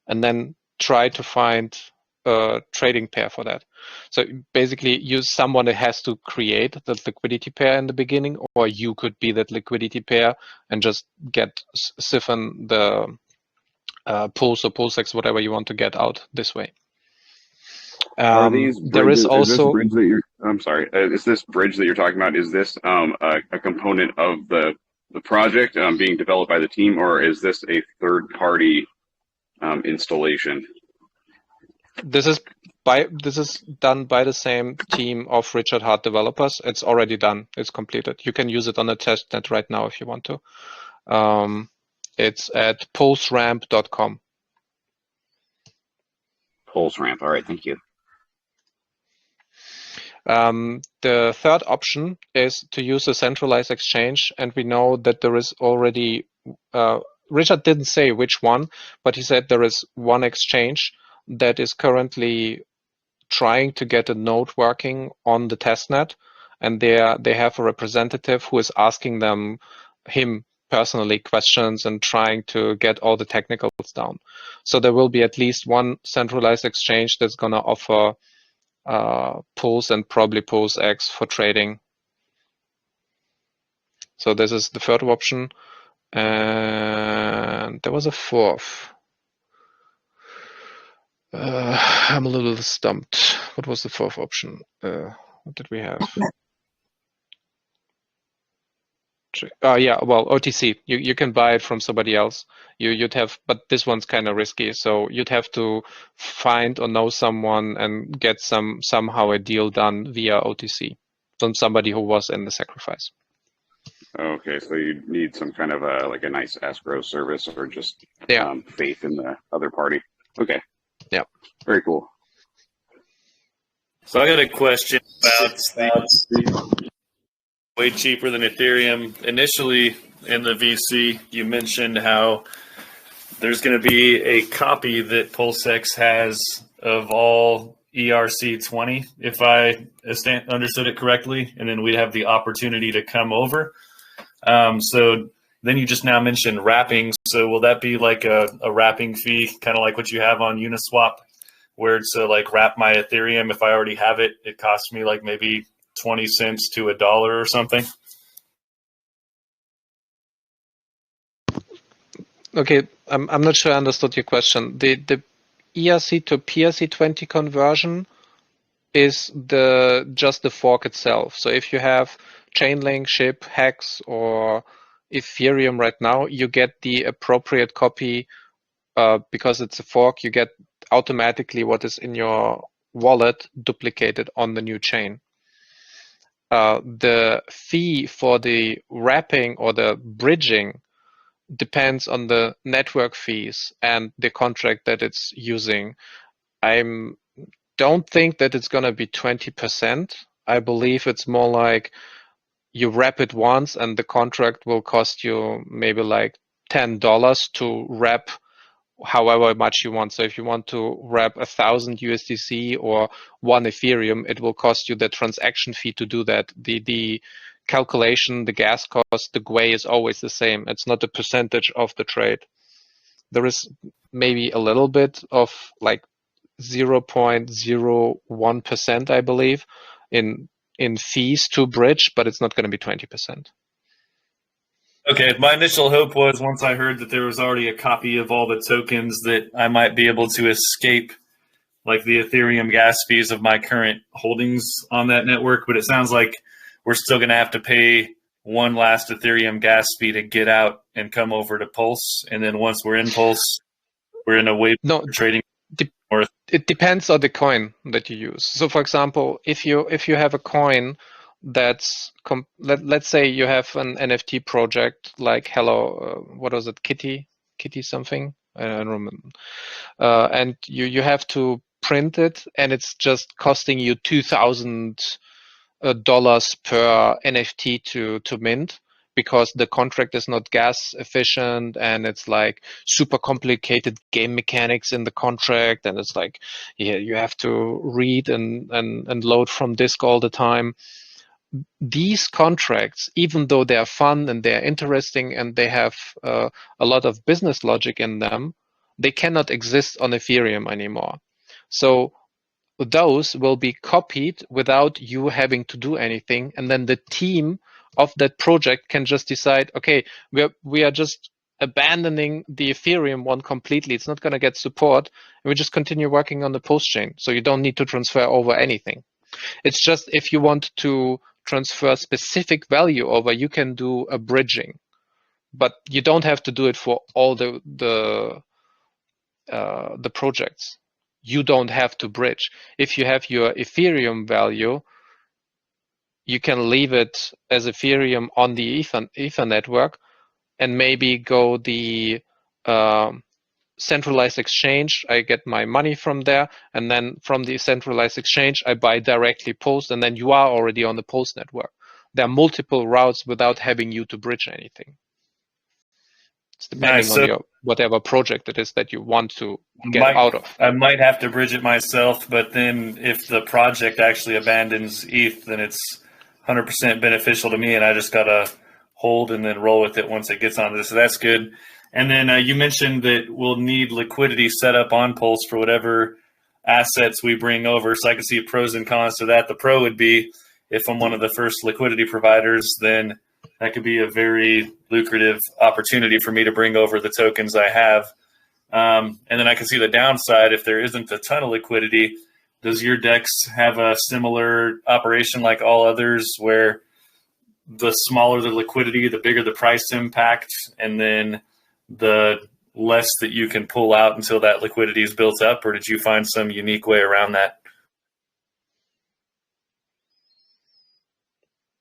and then try to find a trading pair for that. So basically, use someone that has to create the liquidity pair in the beginning, or you could be that liquidity pair and just siphon the Pulse or PulseX, whatever you want to get out this way. Are these bridges, there is also is this bridge that you're, I'm sorry, is this bridge that you're talking about, is this a component of the project being developed by the team, or is this a third-party installation? This is done by the same team of Richard Hart developers. It's already done. It's completed. You can use it on the testnet right now if you want to. It's at pulseramp.com. PulseRamp. All right, thank you. The third option is to use a centralized exchange, and we know that there is already, Richard didn't say which one, but he said there is one exchange that is currently trying to get a node working on the testnet, and they have a representative who is asking him personally questions and trying to get all the technicals down. So there will be at least one centralized exchange that's going to offer Pulse and probably PulseX for trading. So this is the third option, and there was a fourth. I'm a little stumped. What was the fourth option? What did we have? Yeah, well, OTC. You can buy it from somebody else. You'd have, but this one's kind of risky. So you'd have to find or know someone and get somehow a deal done via OTC from somebody who was in the sacrifice. Okay, so you need some kind of like a nice escrow service or just faith in the other party. Okay. Yeah. Very cool. So I got a question about the way cheaper than Ethereum. Initially in the VC, you mentioned how there's going to be a copy that PulseX has of all ERC20, if I understood it correctly, and then we'd have the opportunity to come over. So then you just now mentioned wrapping. So will that be like a wrapping fee, kind of like what you have on Uniswap, where it's like wrap my Ethereum? If I already have it, it costs me like maybe 20 cents to $1 or something? Okay, I'm not sure I understood your question. The ERC to PRC20 conversion is just the fork itself. So if you have Chainlink, SHIB, Hex, or Ethereum right now, you get the appropriate copy because it's a fork. You get automatically what is in your wallet duplicated on the new chain. The fee for the wrapping or the bridging depends on the network fees and the contract that it's using. I don't think that it's going to be 20%. I believe it's more like you wrap it once and the contract will cost you maybe like $10 to wrap however much you want. So if you want to wrap 1,000 USDC or 1 Ethereum, it will cost you the transaction fee to do that. The calculation, the gas cost, the GUI is always the same. It's not a percentage of the trade. There is maybe a little bit of like 0.01%, I believe, in fees to bridge, but it's not going to be 20%. Okay, my initial hope was once I heard that there was already a copy of all the tokens that I might be able to escape like the Ethereum gas fees of my current holdings on that network, but it sounds like we're still going to have to pay one last Ethereum gas fee to get out and come over to Pulse. And then once we're in Pulse, we're in a way for trading. It depends on the coin that you use. So for example, if you have a coin that's, let's say you have an NFT project like Hello, what was it, Kitty something? I don't remember. And you have to print it and it's just costing you $2,000 per NFT to mint, because the contract is not gas efficient and it's like super complicated game mechanics in the contract, and it's like you have to read and load from disk all the time. These contracts, even though they're fun and they're interesting and they have a lot of business logic in them, they cannot exist on Ethereum anymore. So those will be copied without you having to do anything, and then the team of that project can just decide, okay, we are just abandoning the Ethereum one completely. It's not going to get support, and we just continue working on the Pulse chain. So you don't need to transfer over anything. It's just if you want to transfer specific value over, you can do a bridging, but you don't have to do it for all the projects. You don't have to bridge. If you have your Ethereum value, you can leave it as Ethereum on the Ether network and maybe go the centralized exchange. I get my money from there, and then from the centralized exchange, I buy directly Pulse, and then you are already on the Pulse network. There are multiple routes without having you to bridge anything. It's depending on your whatever project it is that you want to get out of. I might have to bridge it myself, but then if the project actually abandons ETH, then it's 100% beneficial to me, and I just got to hold and then roll with it once it gets onto this. So that's good. And then you mentioned that we'll need liquidity set up on Pulse for whatever assets we bring over. So I can see pros and cons to that. The pro would be if I'm one of the first liquidity providers, then that could be a very lucrative opportunity for me to bring over the tokens I have. And then I can see the downside. If there isn't a ton of liquidity, does your DEX have a similar operation like all others, where the smaller the liquidity, the bigger the price impact, and then the less that you can pull out until that liquidity is built up? Or did you find some unique way around that?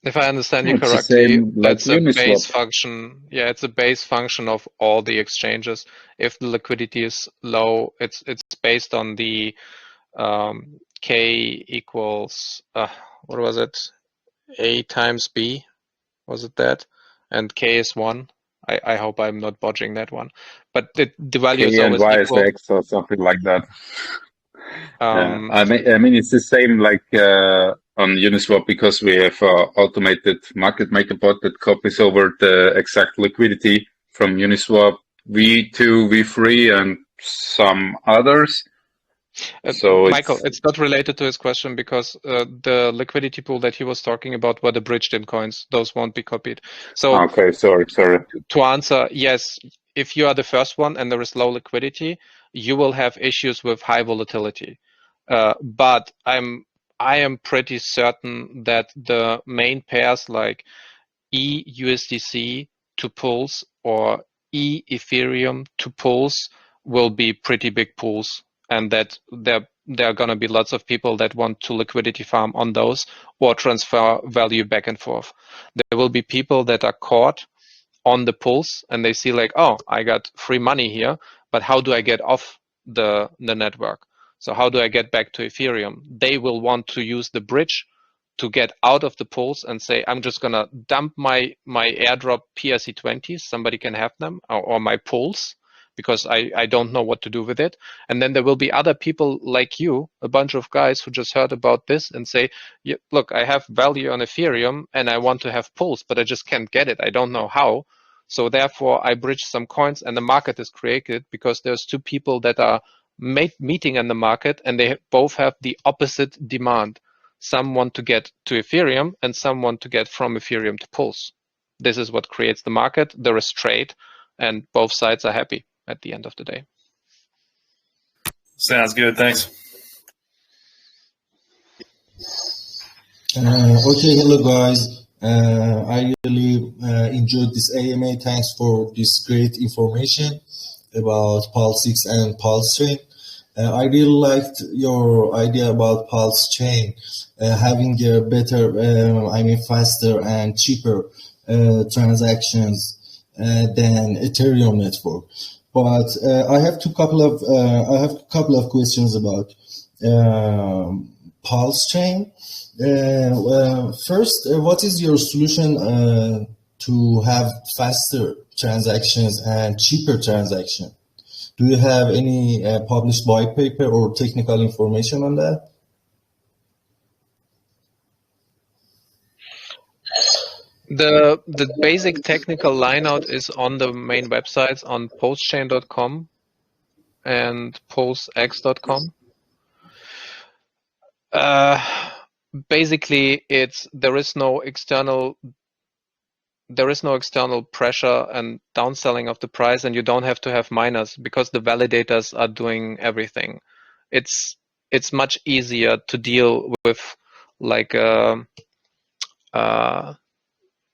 If I understand you It's the correctly, same like it's a base Uniswap. function. Yeah, it's a base function of all the exchanges. If the liquidity is low, it's based on the K equals what was it? A times B, was it that? And K is 1. I hope I'm not botching that one. But the value is K and always Y is equal. X or something like that. Yeah. I mean, it's the same like on Uniswap, because we have automated market maker bot that copies over the exact liquidity from Uniswap V2, V3, and some others. So Michael, it's not related to his question, because the liquidity pool that he was talking about were the bridged-in coins. Those won't be copied. So okay, sorry. to answer, yes, if you are the first one and there is low liquidity, you will have issues with high volatility. But I am pretty certain that the main pairs like EUSDC to Pulse or Ethereum to Pulse will be pretty big pools, and that there are going to be lots of people that want to liquidity farm on those or transfer value back and forth. There will be people that are caught on the Pulse and they see like, oh, I got free money here, but how do I get off the network? So how do I get back to Ethereum? They will want to use the bridge to get out of the Pulse and say, I'm just going to dump my airdrop PRC20s, somebody can have them, or my Pulse, because I don't know what to do with it. And then there will be other people like you, a bunch of guys who just heard about this and say, yeah, look, I have value on Ethereum and I want to have Pulse, but I just can't get it. I don't know how. So therefore, I bridge some coins and the market is created because there's two people that are meeting in the market and they both have the opposite demand. Some want to get to Ethereum and some want to get from Ethereum to Pulse. This is what creates the market. There is trade and both sides are happy at the end of the day. Sounds good. Thanks. Okay, hello guys. I really enjoyed this AMA. Thanks for this great information about PulseX and PulseChain. I really liked your idea about PulseChain having a better, faster and cheaper transactions than Ethereum network. But I have a couple of questions about PulseChain. First, what is your solution to have faster transactions and cheaper transactions? Do you have any published white paper or technical information on that? The basic technical lineout is on the main websites on pulsechain.com and pulsex.com. Basically, there is no external pressure and downselling of the price, and you don't have to have miners because the validators are doing everything. It's much easier to deal with like a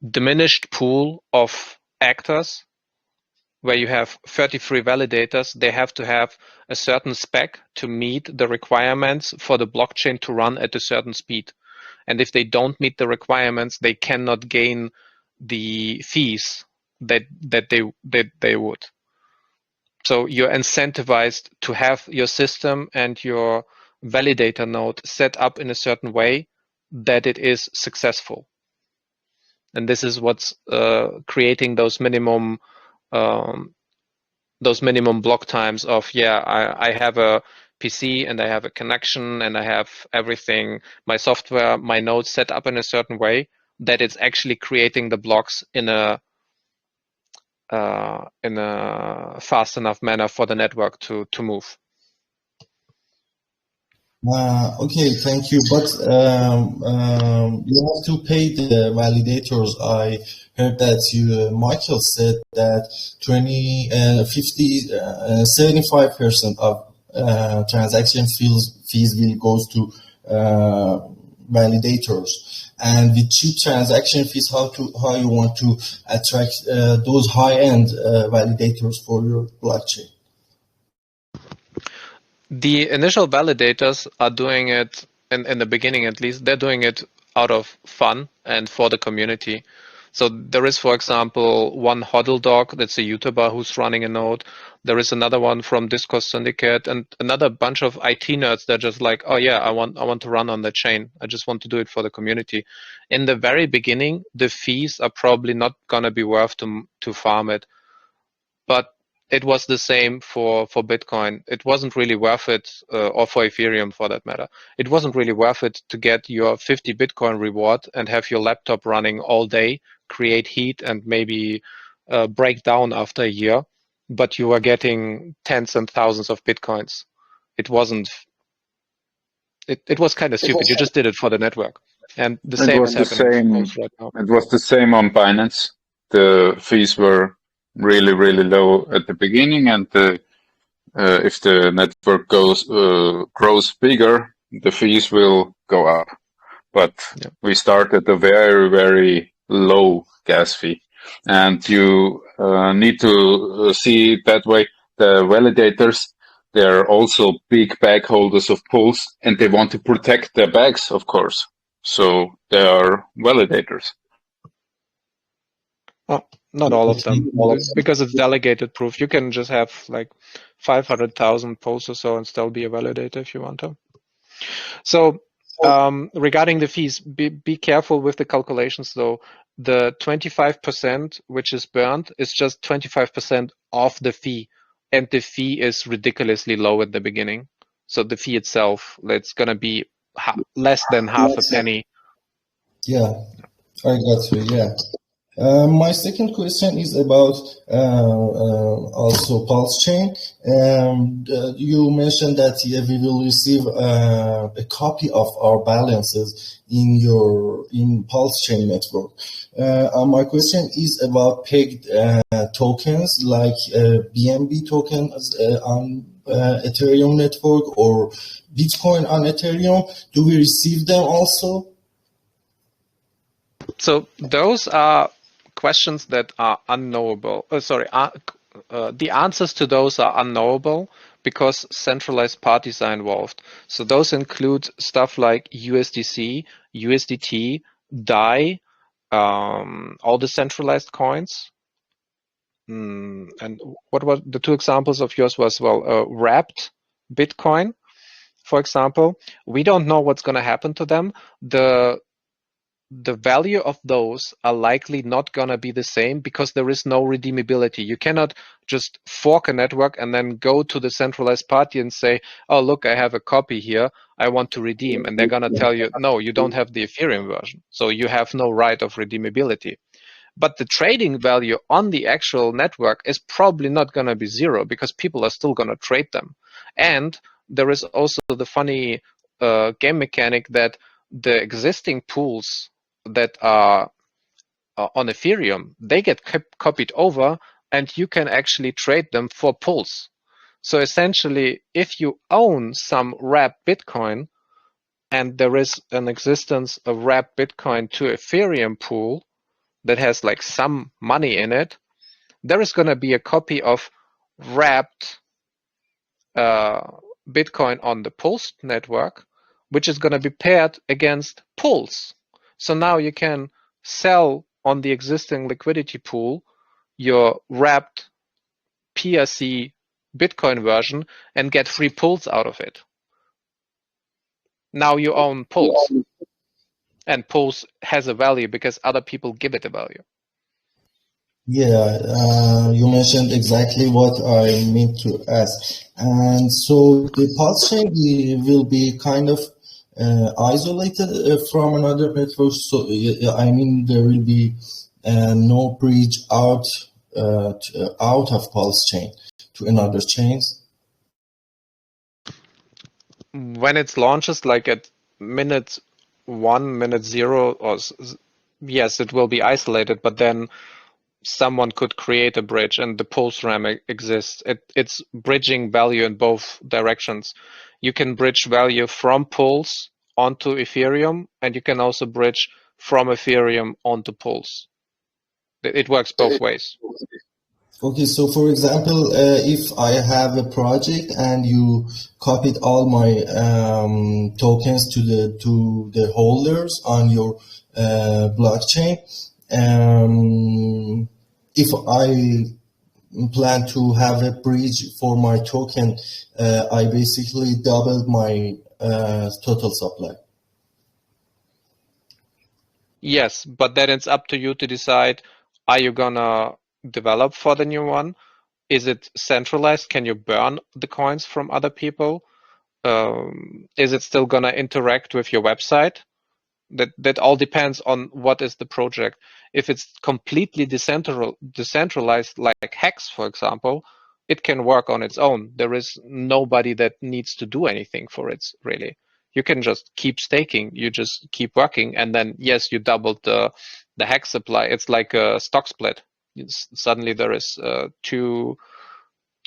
diminished pool of actors where you have 33 validators. They have to have a certain spec to meet the requirements for the blockchain to run at a certain speed. And if they don't meet the requirements, they cannot gain the fees that they would. So you're incentivized to have your system and your validator node set up in a certain way that it is successful. And this is what's creating those minimum block times of, yeah, I have a PC and I have a connection and I have everything, my software, my nodes set up in a certain way that it's actually creating the blocks in a fast enough manner for the network to move. Okay, thank you. But you have to pay the validators. I heard that Michael said that 75% of transaction fees will goes to validators. And with cheap transaction fees, how you want to attract those high-end validators for your blockchain? The initial validators are doing it, in the beginning at least, they're doing it out of fun and for the community. So there is, for example, one Hodl Dog, that's a YouTuber who's running a node. There is another one from Discourse Syndicate, and another bunch of IT nerds that are just like, oh yeah, I want to run on the chain. I just want to do it for the community. In the very beginning, the fees are probably not gonna be worth to farm it. But it was the same for Bitcoin. It wasn't really worth it, or for Ethereum for that matter. It wasn't really worth it to get your 50 Bitcoin reward and have your laptop running all day, create heat, and maybe break down after a year, but you were getting tens and thousands of Bitcoins. It wasn't. It was kind of stupid. You just did it for the network, and the same is happening right now. It was the same on Binance. The fees were really, really low at the beginning, and if the network grows bigger, the fees will go up. But we start at a very, very low gas fee, and you need to see it that way. The validators, they're also big bag holders of Pulse, and they want to protect their bags, of course. So they are validators. Oh, not all of them, because it's delegated proof. You can just have like 500,000 Pulse or so and still be a validator if you want to. So regarding the fees, be careful with the calculations though. The 25% which is burned is just 25% of the fee, and the fee is ridiculously low at the beginning. So the fee itself, it's going to be less than half a penny. Yeah, I got you. Yeah. My second question is about also PulseChain. You mentioned that we will receive a copy of our balances in PulseChain network. My question is about pegged tokens like BNB tokens on Ethereum network or Bitcoin on Ethereum. Do we receive them also? So those are questions that are unknowable. The answers to those are unknowable because centralized parties are involved. So those include stuff like USDC, USDT, DAI, all the centralized coins. And what were the two examples of yours was, well, wrapped Bitcoin, for example. We don't know what's going to happen to them. The value of those are likely not going to be the same because there is no redeemability. You cannot just fork a network and then go to the centralized party and say, oh, look, I have a copy here. I want to redeem. And they're going to tell you, no, you don't have the Ethereum version. So you have no right of redeemability. But the trading value on the actual network is probably not going to be zero because people are still going to trade them. And there is also the funny game mechanic that the existing pools that are on Ethereum, they get copied over and you can actually trade them for Pulse. So essentially, if you own some wrapped Bitcoin and there is an existence of wrapped Bitcoin to Ethereum pool that has like some money in it, there is going to be a copy of wrapped Bitcoin on the Pulse network, which is going to be paired against Pulse. So now you can sell on the existing liquidity pool your wrapped PRC Bitcoin version and get free Pulse out of it. Now you own Pulse, and Pulse has a value because other people give it a value. Yeah, you mentioned exactly what I meant to ask. And so the PulseChain will be kind of isolated from another network. So I mean, there will be no bridge out of PulseChain to another chains. when it launches, like at minute 1, minute 0, or yes, it will be isolated, but then someone could create a bridge, and the pulse RAM exists. It's bridging value in both directions. You can bridge value from Pulse onto Ethereum, and you can also bridge from Ethereum onto Pulse. It works both ways. Okay, so for example, if I have a project and you copied all my tokens to the holders on your blockchain, if I plan to have a bridge for my token, I basically doubled my total supply. Yes, but then it's up to you to decide, are you gonna develop for the new one? Is it centralized? Can you burn the coins from other people? Is it still gonna interact with your website? That all depends on what is the project. If it's completely decentralized, like Hex, for example, it can work on its own. There is nobody that needs to do anything for it, really. You can just keep staking. You just keep working, and then yes, you doubled the Hex supply. It's like a stock split. Suddenly there is two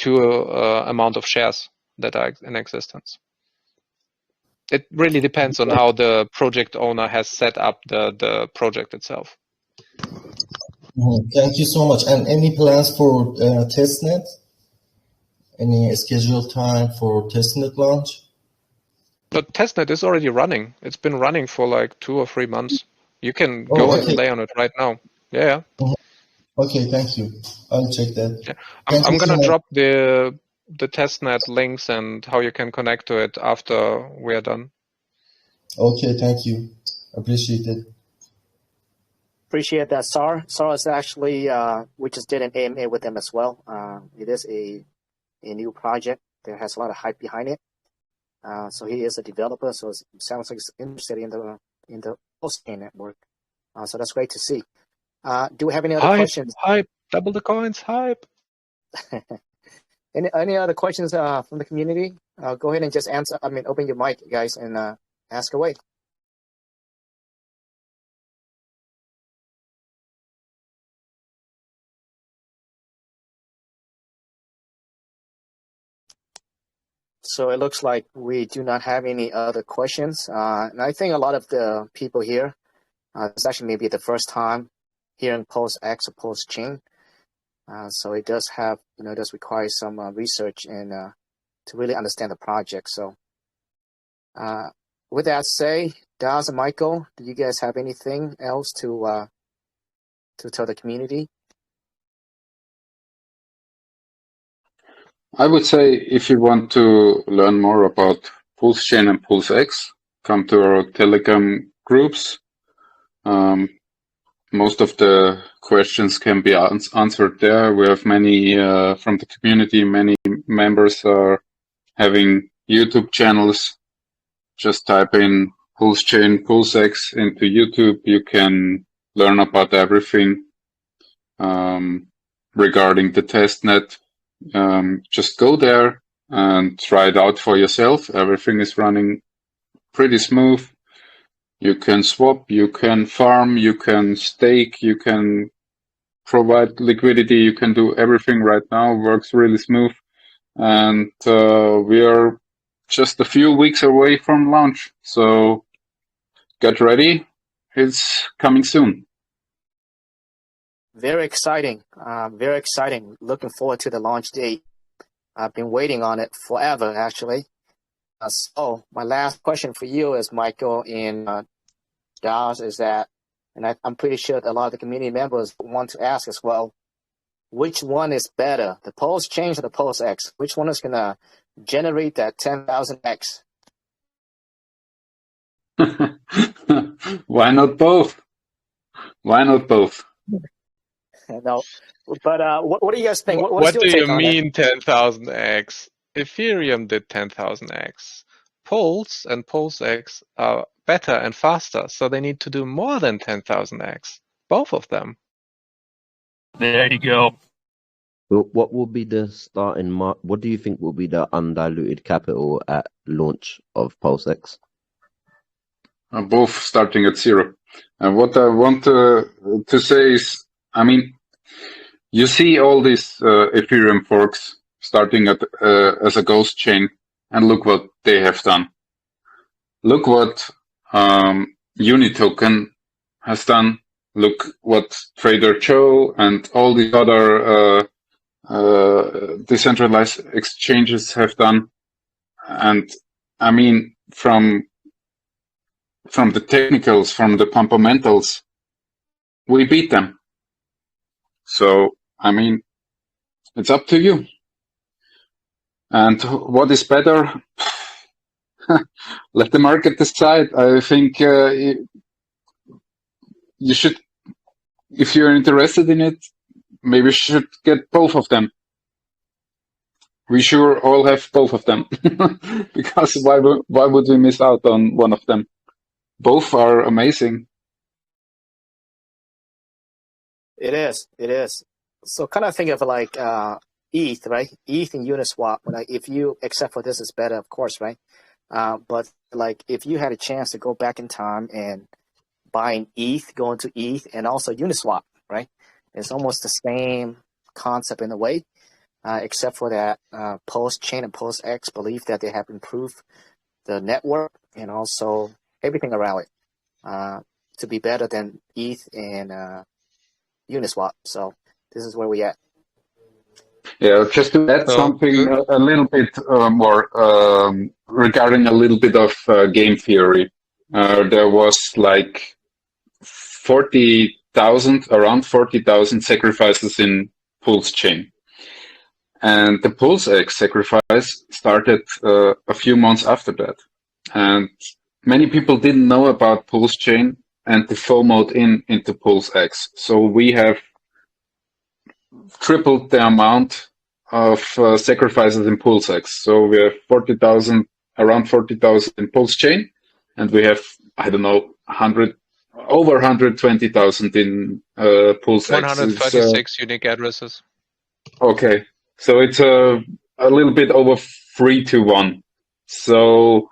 amount of shares that are in existence. It really depends on how the project owner has set up the project itself. Thank you so much. And any plans for testnet? Any scheduled time for testnet launch? But testnet is already running. It's been running for like 2 or 3 months. You can go and play on it right now. Yeah. Okay, thank you. I'll check that. Yeah. I'm gonna drop the testnet links and how you can connect to it after we're done. Okay, thank you. Appreciate it. Appreciate that, Sar. Sar is actually, we just did an AMA with them as well. It is a new project. There has a lot of hype behind it. So he is a developer, so it sounds like he's interested in the PulseChain network. So that's great to see. Do we have any other questions? Hype, double the coins, hype. Any other questions from the community? Go ahead and just answer. Open your mic, guys, and ask away. So it looks like we do not have any other questions. And I think a lot of the people here, it's actually maybe the first time hearing PulseX or PulseChain. So it does have, it does require some research and to really understand the project. So with that said, Daz and Michael, do you guys have anything else to tell the community? I would say if you want to learn more about PulseChain and PulseX, come to our Telegram groups. Most of the questions can be answered there. We have many from the community. Many members are having YouTube channels. Just type in PulseChain, PulseX into YouTube. You can learn about everything regarding the testnet. Just go there and try it out for yourself. Everything is running pretty smooth. You can swap, you can farm, you can stake, you can provide liquidity, you can do everything right now. Works really smooth. And we are just a few weeks away from launch. So get ready. It's coming soon. Very exciting. Very exciting. Looking forward to the launch date. I've been waiting on it forever, actually. So my last question for you is, Michael and Daz, is that, and I'm pretty sure that a lot of the community members want to ask as well, which one is better, the PulseChain or the PulseX? Which one is going to generate that 10,000x? Why not both? Why not both? No, but what do you guys think? What do you mean 10,000x? Ethereum did 10,000x. Pulse and PulseX are better and faster, so they need to do more than 10,000x. Both of them. There you go. What will be the starting what do you think will be the undiluted capital at launch of PulseX? Both starting at 0. And what I want to say is, I mean, you see all these Ethereum forks starting at as a ghost chain, and look what they have done. Look what Unitoken has done. Look what Trader Joe and all the other decentralized exchanges have done. And I mean, from the technicals, from the fundamentals, we beat them. So, I mean, it's up to you. And what is better? Let the market decide. I think you should, if you're interested in it, maybe you should get both of them. We sure all have both of them. Because why would we miss out on one of them? Both are amazing. It is. So kind of think of like ETH, right? ETH and Uniswap. Like if you, except for this is better, of course, right? But like if you had a chance to go back in time and buy an ETH, go into ETH, and also Uniswap, right? It's almost the same concept in a way, except for that PulseChain and PulseX believe that they have improved the network and also everything around it to be better than ETH and Uniswap. So this is where we at. Yeah, just to add something a little bit more regarding a little bit of game theory. There was like 40,000, around 40,000 sacrifices in PulseChain. And the PulseX sacrifice started a few months after that. And many people didn't know about PulseChain and the FOMO'd into PulseX. So we have tripled the amount of sacrifices in PulseX. So we have 40,000, around 40,000 in PulseChain, and we have, I don't know, over 120,000 in PulseX. 136 unique addresses. Okay, so it's a little bit over 3-1. So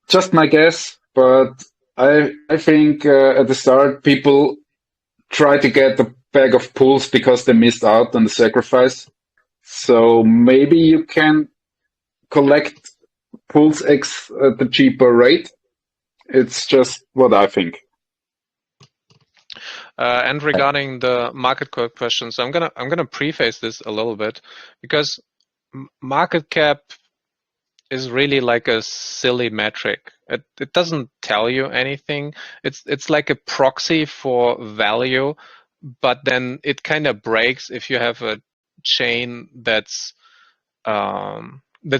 just my guess, but I think at the start people try to get the bag of pools because they missed out on the sacrifice. So maybe you can collect PulseX at the cheaper rate. It's just what I think. And regarding the market cap questions, I'm gonna preface this a little bit because market cap is really like a silly metric. It doesn't tell you anything. It's like a proxy for value, but then it kind of breaks if you have a chain that's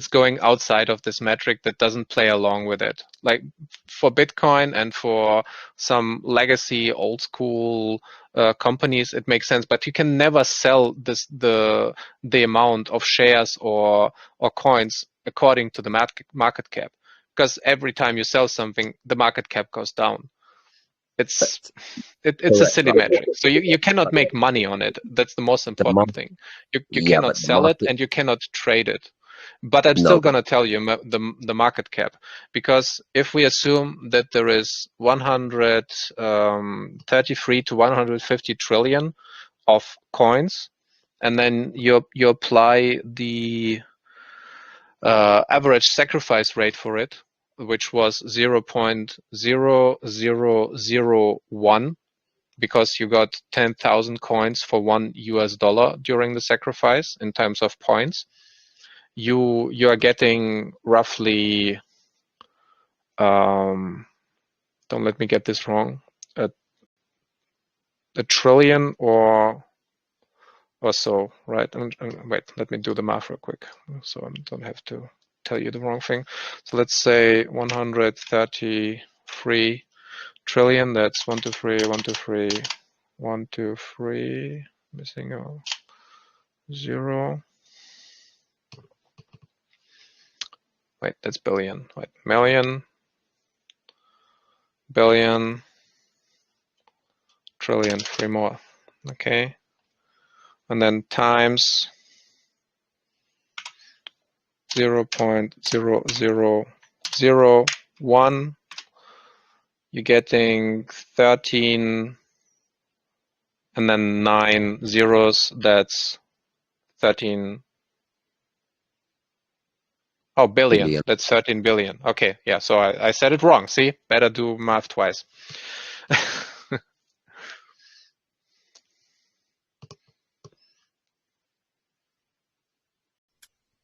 going outside of this metric that doesn't play along with it. Like for Bitcoin and for some legacy old school companies, it makes sense, but you can never sell the amount of shares or coins according to the market cap, because every time you sell something, the market cap goes down. It's a silly metric. So you cannot make money on it. That's the most important thing. You cannot sell it and you cannot trade it. But I'm still going to tell you the market cap, because if we assume that there is 133 to 150 trillion of coins, and then you apply the average sacrifice rate for it, which was 0.0001, because you got 10,000 coins for $1 during the sacrifice in terms of points. You are getting roughly, don't let me get this wrong, a trillion or so, right? Wait, let me do the math real quick, so I don't have to tell you the wrong thing. So let's say 133 trillion. That's 1, 2, 3, 1, 2, 3, 1, 2, 3. Missing a 0. Wait, that's billion. Wait, million, billion, trillion, 3 more. Okay. and then times 0.0001, you're getting 13, and then 9 zeros, that's 13. Oh, billion. That's 13 billion. Okay, yeah, so I said it wrong. See, better do math twice.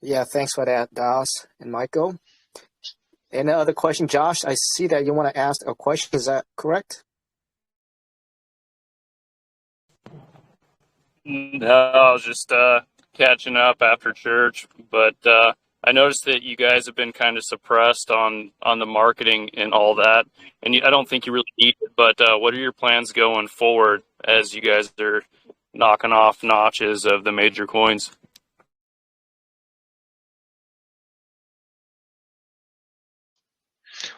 Yeah, thanks for that, Das and Michael. Any other question, Josh? I see that you want to ask a question. Is that correct? No, I was just catching up after church, but I noticed that you guys have been kind of suppressed on the marketing and all that, and I don't think you really need it. But what are your plans going forward as you guys are knocking off notches of the major coins?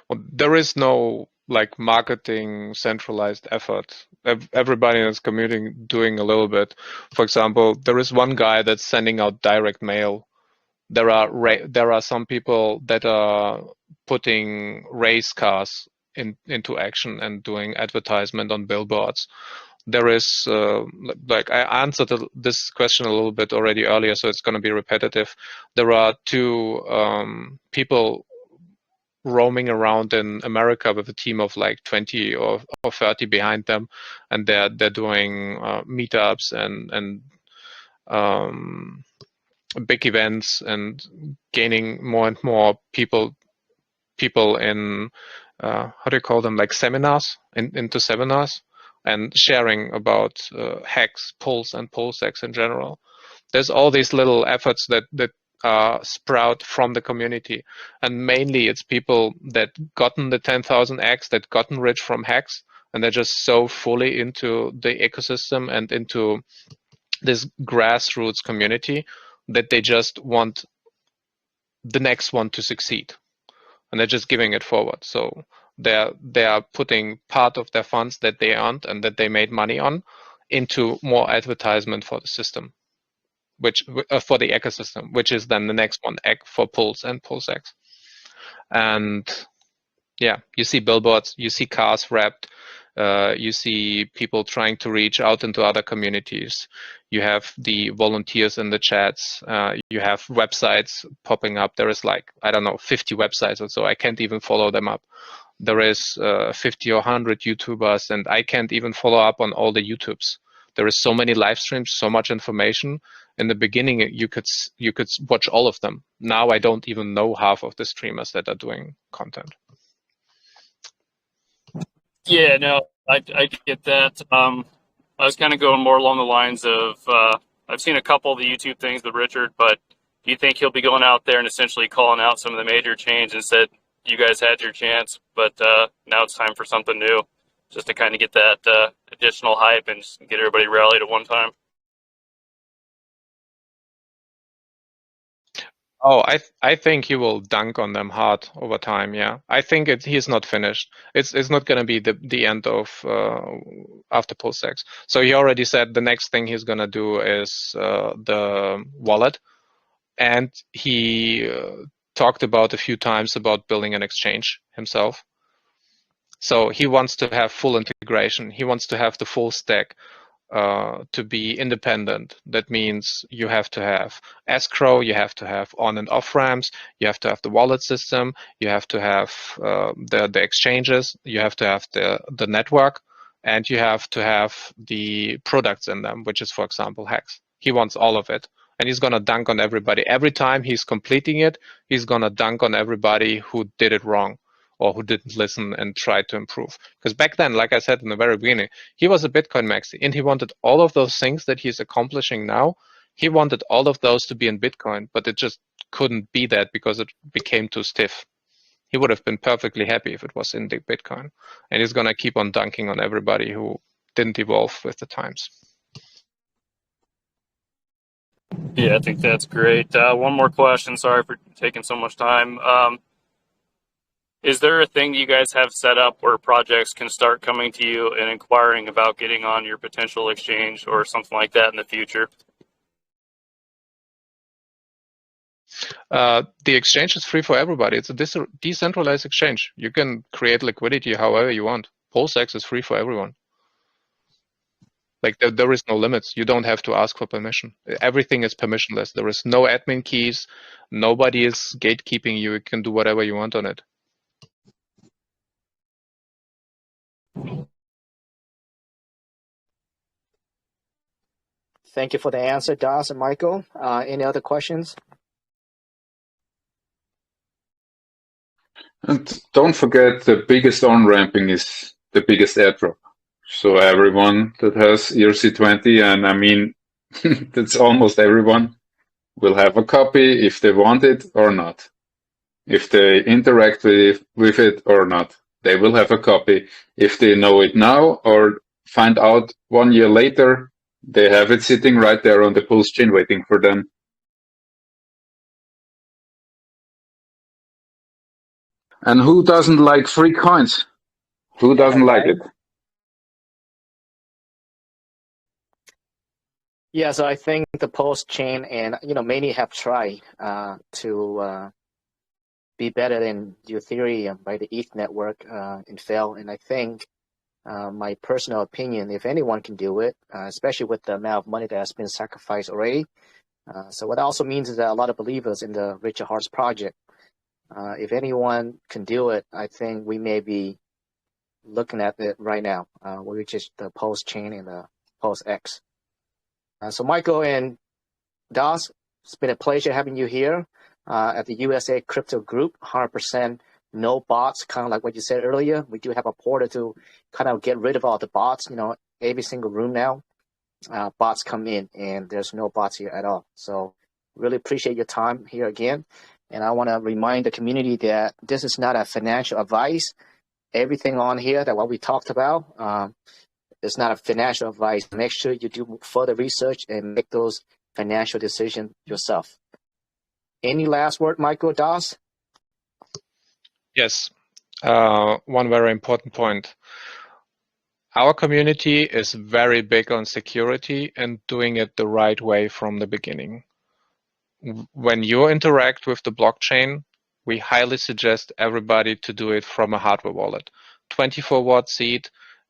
Well, there is no like marketing centralized effort. Everybody in this community doing a little bit. For example, there is one guy that's sending out direct mail. There are some people that are putting race cars into action and doing advertisement on billboards. There is like I answered this question a little bit already earlier, so it's going to be repetitive. There are two people roaming around in America with a team of like 20 or 30 behind them, and they're doing meetups and big events and gaining more and more people in how do you call them, like seminars, into seminars, and sharing about Hex, Pulse, and PulseX in general. There's all these little efforts that sprout from the community, and mainly it's people that gotten the 10,000x, that gotten rich from Hex, and they're just so fully into the ecosystem and into this grassroots community that they just want the next one to succeed, and they're just giving it forward. So they are putting part of their funds that they earned and that they made money on into more advertisement for the system, which for the ecosystem, which is then the next one for Pulse and PulseX. And yeah, you see billboards, you see cars wrapped, you see people trying to reach out into other communities. You have the volunteers in the chats. You have websites popping up. There is like, I don't know, 50 websites or so. I can't even follow them up. There is 50 or 100 YouTubers, and I can't even follow up on all the YouTubes. There is so many live streams, so much information. In the beginning, you could watch all of them. Now I don't even know half of the streamers that are doing content. Yeah, no, I get that. I was kind of going more along the lines of I've seen a couple of the YouTube things with Richard, but do you think he'll be going out there and essentially calling out some of the major chains and said, you guys had your chance, but now it's time for something new, just to kind of get that additional hype and just get everybody rallied at one time? Oh, I think he will dunk on them hard over time. Yeah, I think he's not finished. It's not going to be the end of after PulseX. So he already said the next thing he's going to do is the wallet, and he talked about a few times about building an exchange himself. So he wants to have full integration. He wants to have the full stack. To be independent. That means you have to have escrow, you have to have on and off ramps, you have to have the wallet system, you have to have the exchanges, you have to have the network, and you have to have the products in them, which is, for example, Hex. He wants all of it, and he's going to dunk on everybody. Every time he's completing it, he's going to dunk on everybody who did it wrong, or who didn't listen and try to improve. Because back then, like I said in the very beginning, he was a Bitcoin maxi, and he wanted all of those things that he's accomplishing now. He wanted all of those to be in Bitcoin, but it just couldn't be that because it became too stiff. He would have been perfectly happy if it was in the Bitcoin. And he's going to keep on dunking on everybody who didn't evolve with the times. Yeah, I think that's great. One more question. Sorry for taking so much time. Is there a thing you guys have set up where projects can start coming to you and inquiring about getting on your potential exchange or something like that in the future? The exchange is free for everybody. It's a decentralized exchange. You can create liquidity however you want. PulseX is free for everyone. Like there is no limits. You don't have to ask for permission. Everything is permissionless. There is no admin keys. Nobody is gatekeeping you. You can do whatever you want on it. Thank you for the answer, Das and Michael. Any other questions? And don't forget, the biggest on-ramping is the biggest airdrop. So everyone that has ERC20, and I mean, that's almost everyone, will have a copy if they want it or not. If they interact with it or not, they will have a copy. If they know it now or find out 1 year later, they have it sitting right there on the Pulse chain waiting for them. And who doesn't like free coins? Who doesn't like it? Yeah, so I think the Pulse chain and many have tried to be better than the Ethereum by the ETH network and fail. And I think my personal opinion, if anyone can do it, especially with the amount of money that has been sacrificed already. So what that also means is that a lot of believers in the Richard Hart's project, if anyone can do it, I think we may be looking at it right now, which is the Pulse chain and the PulseX. So Michael and Das, it's been a pleasure having you here at the USA Crypto Group. 100% no bots, kind of like what you said earlier. We do have a portal to kind of get rid of all the bots. Every single room now, bots come in, and there's no bots here at all. So really appreciate your time here again. And I want to remind the community that this is not a financial advice. Everything on here that what we talked about, it's not a financial advice. Make sure you do further research and make those financial decisions yourself. Any last word, Michael, Das? Yes. One very important point. Our community is very big on security and doing it the right way from the beginning. When you interact with the blockchain, we highly suggest everybody to do it from a hardware wallet. 24-watt seed.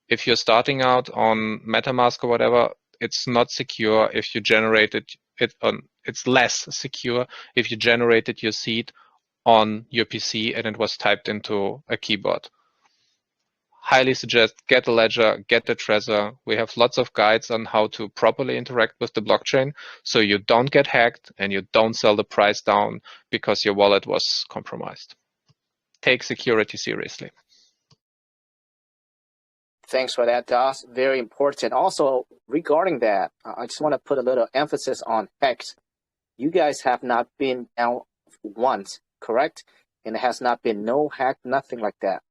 If you're starting out on MetaMask or whatever, it's not secure if you generated it on. It's less secure if you generated your seed on your PC and it was typed into a keyboard. Highly suggest get a ledger, get a Trezor. We have lots of guides on how to properly interact with the blockchain so you don't get hacked and you don't sell the price down because your wallet was compromised. Take security seriously. Thanks for that, Das. Very important. Also, regarding that, I just want to put a little emphasis on hacks. You guys have not been down once, correct? And it has not been no hack, nothing like that.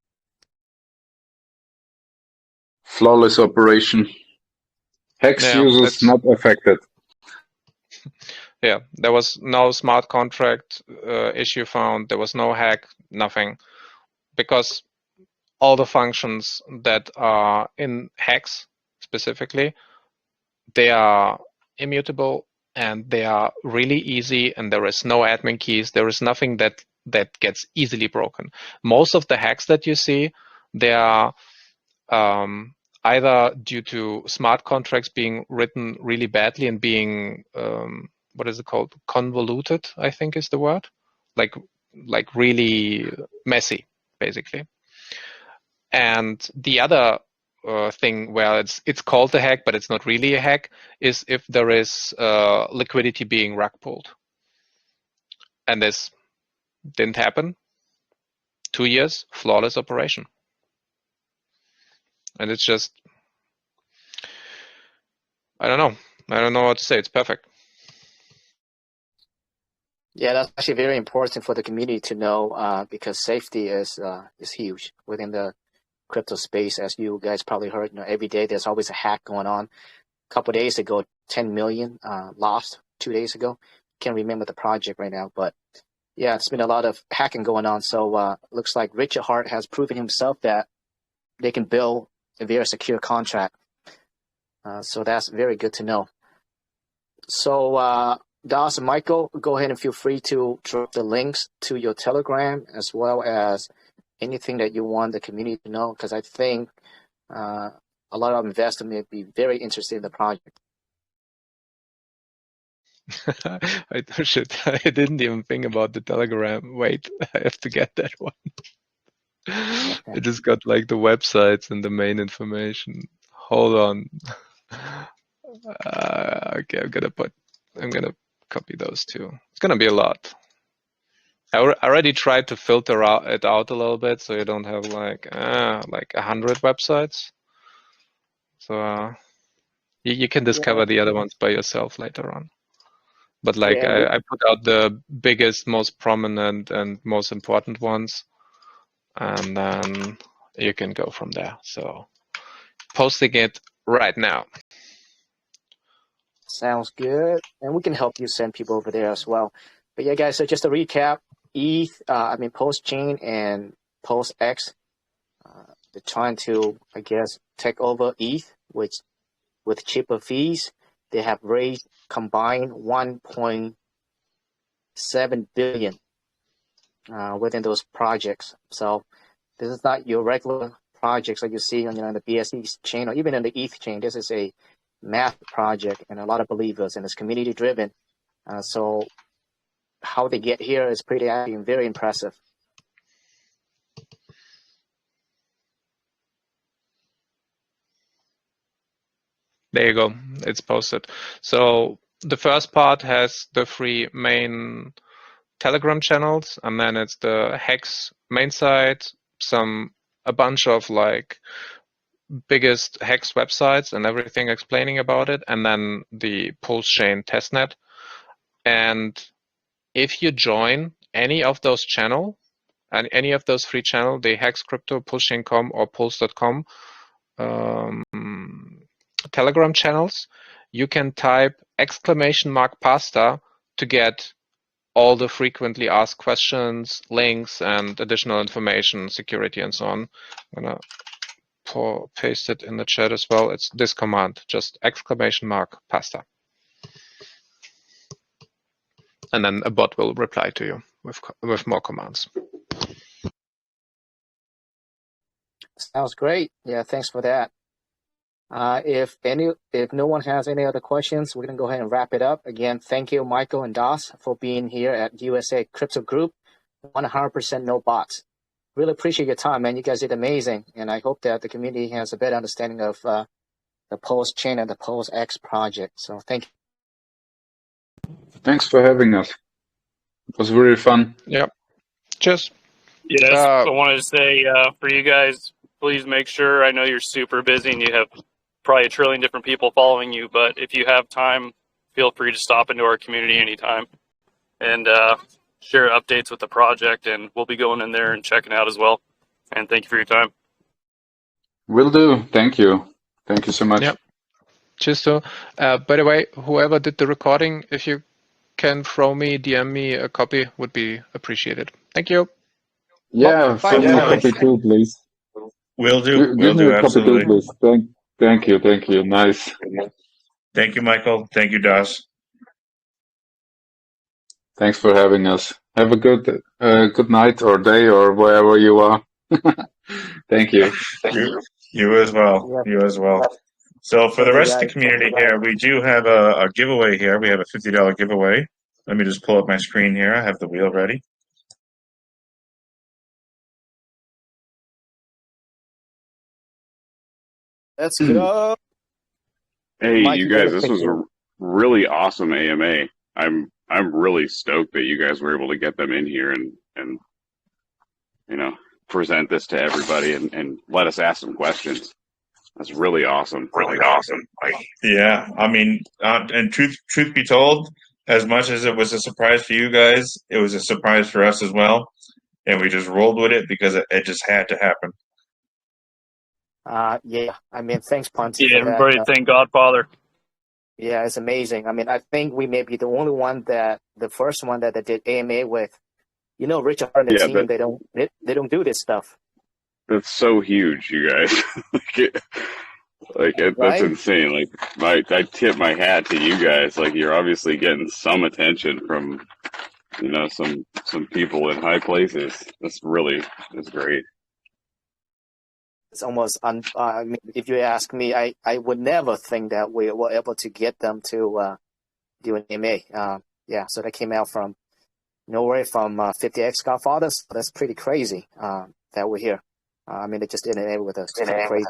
Flawless operation. Hex users not affected. Yeah, there was no smart contract issue found. There was no hack, nothing. Because all the functions that are in Hex specifically, they are immutable and they are really easy and there is no admin keys. There is nothing that gets easily broken. Most of the hacks that you see, they are either due to smart contracts being written really badly and being, what is it called? Convoluted, I think is the word. Like really messy, basically. And the other thing where it's called a hack, but it's not really a hack, is if there is liquidity being rug pulled. And this didn't happen. 2 years, flawless operation. And it's just, I don't know what to say. It's perfect. Yeah, that's actually very important for the community to know because safety is huge within the crypto space. As you guys probably heard, every day there's always a hack going on. A couple of days ago, 10 million lost 2 days ago. Can't remember the project right now, but yeah, it's been a lot of hacking going on. So looks like Richard Hart has proven himself that they can build a very secure contract. So that's very good to know. So Das and Michael, go ahead and feel free to drop the links to your Telegram as well as anything that you want the community to know, because I think a lot of investors may be very interested in the project. I didn't even think about the Telegram. Wait, I have to get that one. I just got like the websites and the main information. Hold on. Okay, I'm gonna copy those two. It's gonna be a lot. I already tried to filter it out a little bit, so you don't have like 100 websites. So you can discover the other ones by yourself later on. But like I put out the biggest, most prominent, and most important ones, and then you can go from there. So posting it right now. Sounds good, and we can help you send people over there as well. But yeah, guys. So just to recap, PulseChain and PulseX, they're trying to, I guess, take over ETH, which with cheaper fees. They have raised combined 1.7 billion within those projects. So this is not your regular projects like you see on the BSC chain or even in the ETH chain. This is a math project and a lot of believers, and it's community driven. So how they get here is actually very impressive. There you go. It's posted. So the first part has the 3 main Telegram channels, and then it's the Hex main site, a bunch of like biggest Hex websites and everything explaining about it, and then the PulseChain testnet. And if you join any of those channels, and any of those 3 channels, the Hex Crypto, PulseChain.com, or Pulse.com Telegram channels, you can type !pasta to get all the frequently asked questions, links, and additional information, security, and so on. I'm gonna paste it in the chat as well. It's this command, just !pasta. And then a bot will reply to you with more commands. Sounds great. Yeah, thanks for that. If no one has any other questions, we're gonna go ahead and wrap it up. Again, thank you, Michael and Das, for being here at USA Crypto Group. 100% no bots. Really appreciate your time, man. You guys did amazing, and I hope that the community has a better understanding of the PulseChain and the PulseX project. So thank you. Thanks for having us. It was really fun. Yeah. Cheers. Yes, I wanted to say for you guys, please make sure, I know you're super busy and you have probably 1 trillion different people following you, but if you have time, feel free to stop into our community anytime and share updates with the project, and we'll be going in there and checking out as well. And thank you for your time. Will do. Thank you. Thank you so much. Yep. Cheers, too. By the way, whoever did the recording, if you can throw me, DM me a copy, would be appreciated. Thank you. Yeah, send me a copy too, please. Will do. Give me a copy too, please. Thank you. Nice. Thank you, Michael. Thank you, Das. Thanks for having us. Have a good night or day or wherever you are. Thank you. You as well. You as well. So for the rest of the community here, we do have a giveaway here. We have a $50 giveaway. Let me just pull up my screen here. I have the wheel ready. Let's go. Hey, Mike, you guys, this was a really awesome AMA. I'm really stoked that you guys were able to get them in here and present this to everybody and let us ask some questions. That's really awesome. Really awesome. Yeah, I mean, and truth be told, as much as it was a surprise for you guys, it was a surprise for us as well, and we just rolled with it because it just had to happen. Yeah, I mean, thanks, Ponty. Yeah, everybody thank Godfather. Yeah, it's amazing. I mean, I think we may be the only one the first one that did AMA with, Richard and the team. They don't do this stuff. That's so huge, you guys. Like that's Right? insane. Like I tip my hat to you guys. Like you're obviously getting some attention from some people in high places. That's great. It's almost I mean, if you ask me, I would never think that we were able to get them to do an AMA. Yeah, so that came out from nowhere from 50X Godfathers. That's pretty crazy that we're here. I mean, they just did an AMA with us. It's kind of crazy.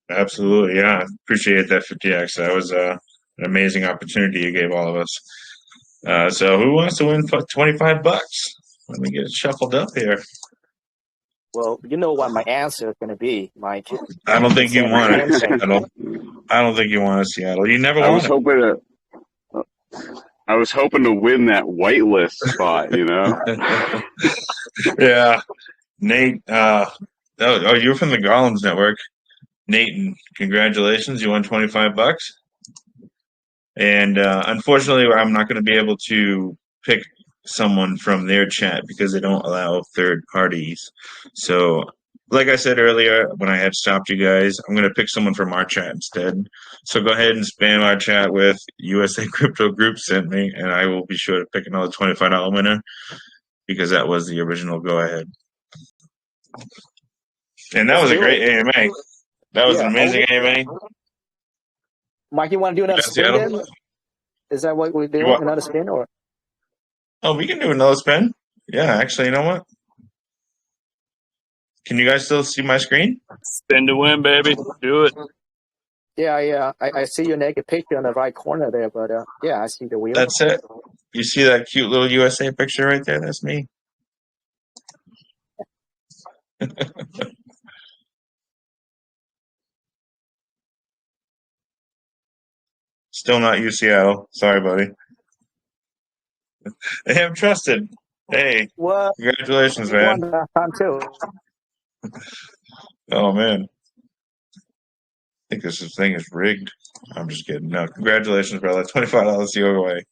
Absolutely, yeah. Appreciate that 50X. That was an amazing opportunity you gave all of us. So who wants to win $25? Let me get it shuffled up here. Well, you know what my answer is going to be, Mike. I don't think you want it, Seattle. I don't think you want it, Seattle. You never want it. I was hoping to win that whitelist spot, Yeah. Nate, you're from the Gollums Network. Nate, congratulations. You won $25. And unfortunately, I'm not going to be able to pick someone from their chat because they don't allow third parties. So, like I said earlier, when I had stopped you guys, I'm going to pick someone from our chat instead. So go ahead and spam our chat with USA Crypto Group sent me, and I will be sure to pick another $25 winner because that was the original go-ahead. And that was a great AMA. That was an amazing AMA. Mike, you want to do another spin then? Is that what we're doing? Another spin or? Oh, we can do another spin. Yeah, actually, you know what? Can you guys still see my screen? Spin to win, baby. Do it. Yeah. I see your naked picture in the right corner there, but yeah, I see the wheel. That's it. You see that cute little USA picture right there? That's me. Still not you, Seattle. Sorry, buddy. Hey, I'm trusted. Hey, well, congratulations, man. Last time too. Oh, man. I think this thing is rigged. I'm just kidding. No, congratulations, brother. $25 your way.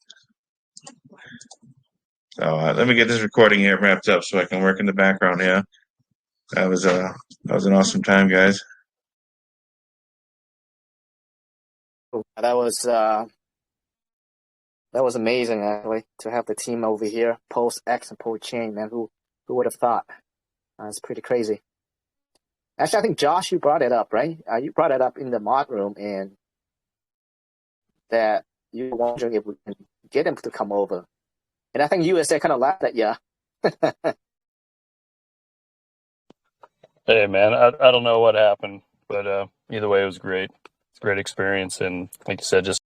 So let me get this recording here wrapped up so I can work in the background here. That was an awesome time, guys. That was amazing, actually, to have the team over here, PulseX and PulseChain, man. Who would have thought? It's pretty crazy. Actually, I think Josh, you brought it up, right? You brought it up in the mod room, and that you were wondering if we can get him to come over. And I think USA kind of laughed at you. Hey, man, I don't know what happened, but either way, it was great. It's a great experience, and like you said, just